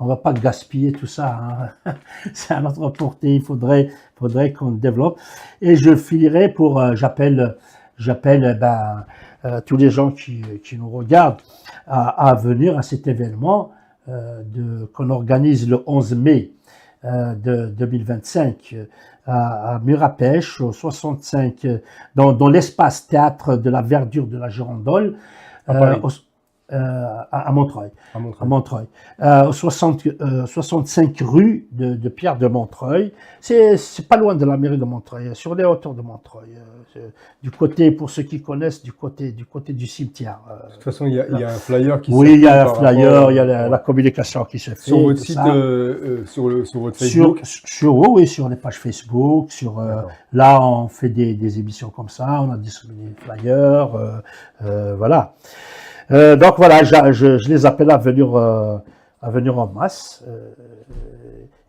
on va pas gaspiller tout ça, hein. C'est à notre portée, il faudrait qu'on le développe. Et je finirai pour, j'appelle tous les gens qui nous regardent à venir à cet événement qu'on organise le 11 mai de 2025 à Murapèche, au 65, dans l'espace théâtre de la Verdure de la Girandole. à Montreuil. À À Montreuil. Montreuil. Au 65 rue de Pierre de Montreuil. C'est pas loin de la mairie de Montreuil, sur les hauteurs de Montreuil. Du côté, pour ceux qui connaissent, du côté du cimetière. De toute façon, il y a un flyer qui Oui, il y a un par flyer, rapport- il y a la communication qui se fait. sur votre tout site, ça. sur votre Facebook. Oui, sur les pages Facebook, D'accord. là on fait des émissions comme ça, on a distribué des flyers, voilà. Donc voilà, je les appelle à venir en masse.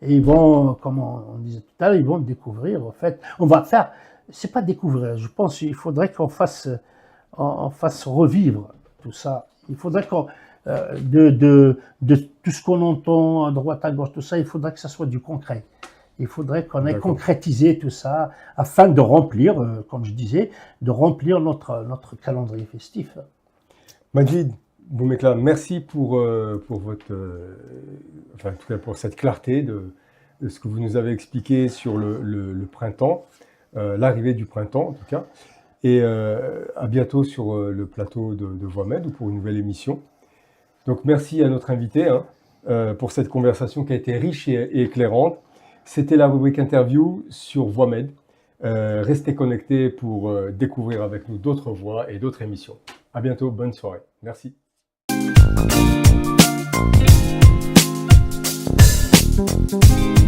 Et ils vont, comme on disait tout à l'heure, ils vont découvrir. En fait, on va faire. C'est pas découvrir. Je pense qu'il faudrait qu'on fasse revivre tout ça. Il faudrait qu'on de tout ce qu'on entend à droite à gauche, tout ça, il faudrait que ça soit du concret. Il faudrait qu'on ait D'accord. concrétisé tout ça afin de remplir, comme je disais, de remplir notre calendrier festif. Majid Boumekla, merci pour votre, enfin, en tout cas pour cette clarté de ce que vous nous avez expliqué sur le printemps, l'arrivée du printemps en tout cas. Et à bientôt sur le plateau de Voix Med ou pour une nouvelle émission. Donc merci à notre invité pour cette conversation qui a été riche et éclairante. C'était la rubrique interview sur Voix Med. Restez connectés pour découvrir avec nous d'autres voix et d'autres émissions. À bientôt, bonne soirée. Merci. Thank you.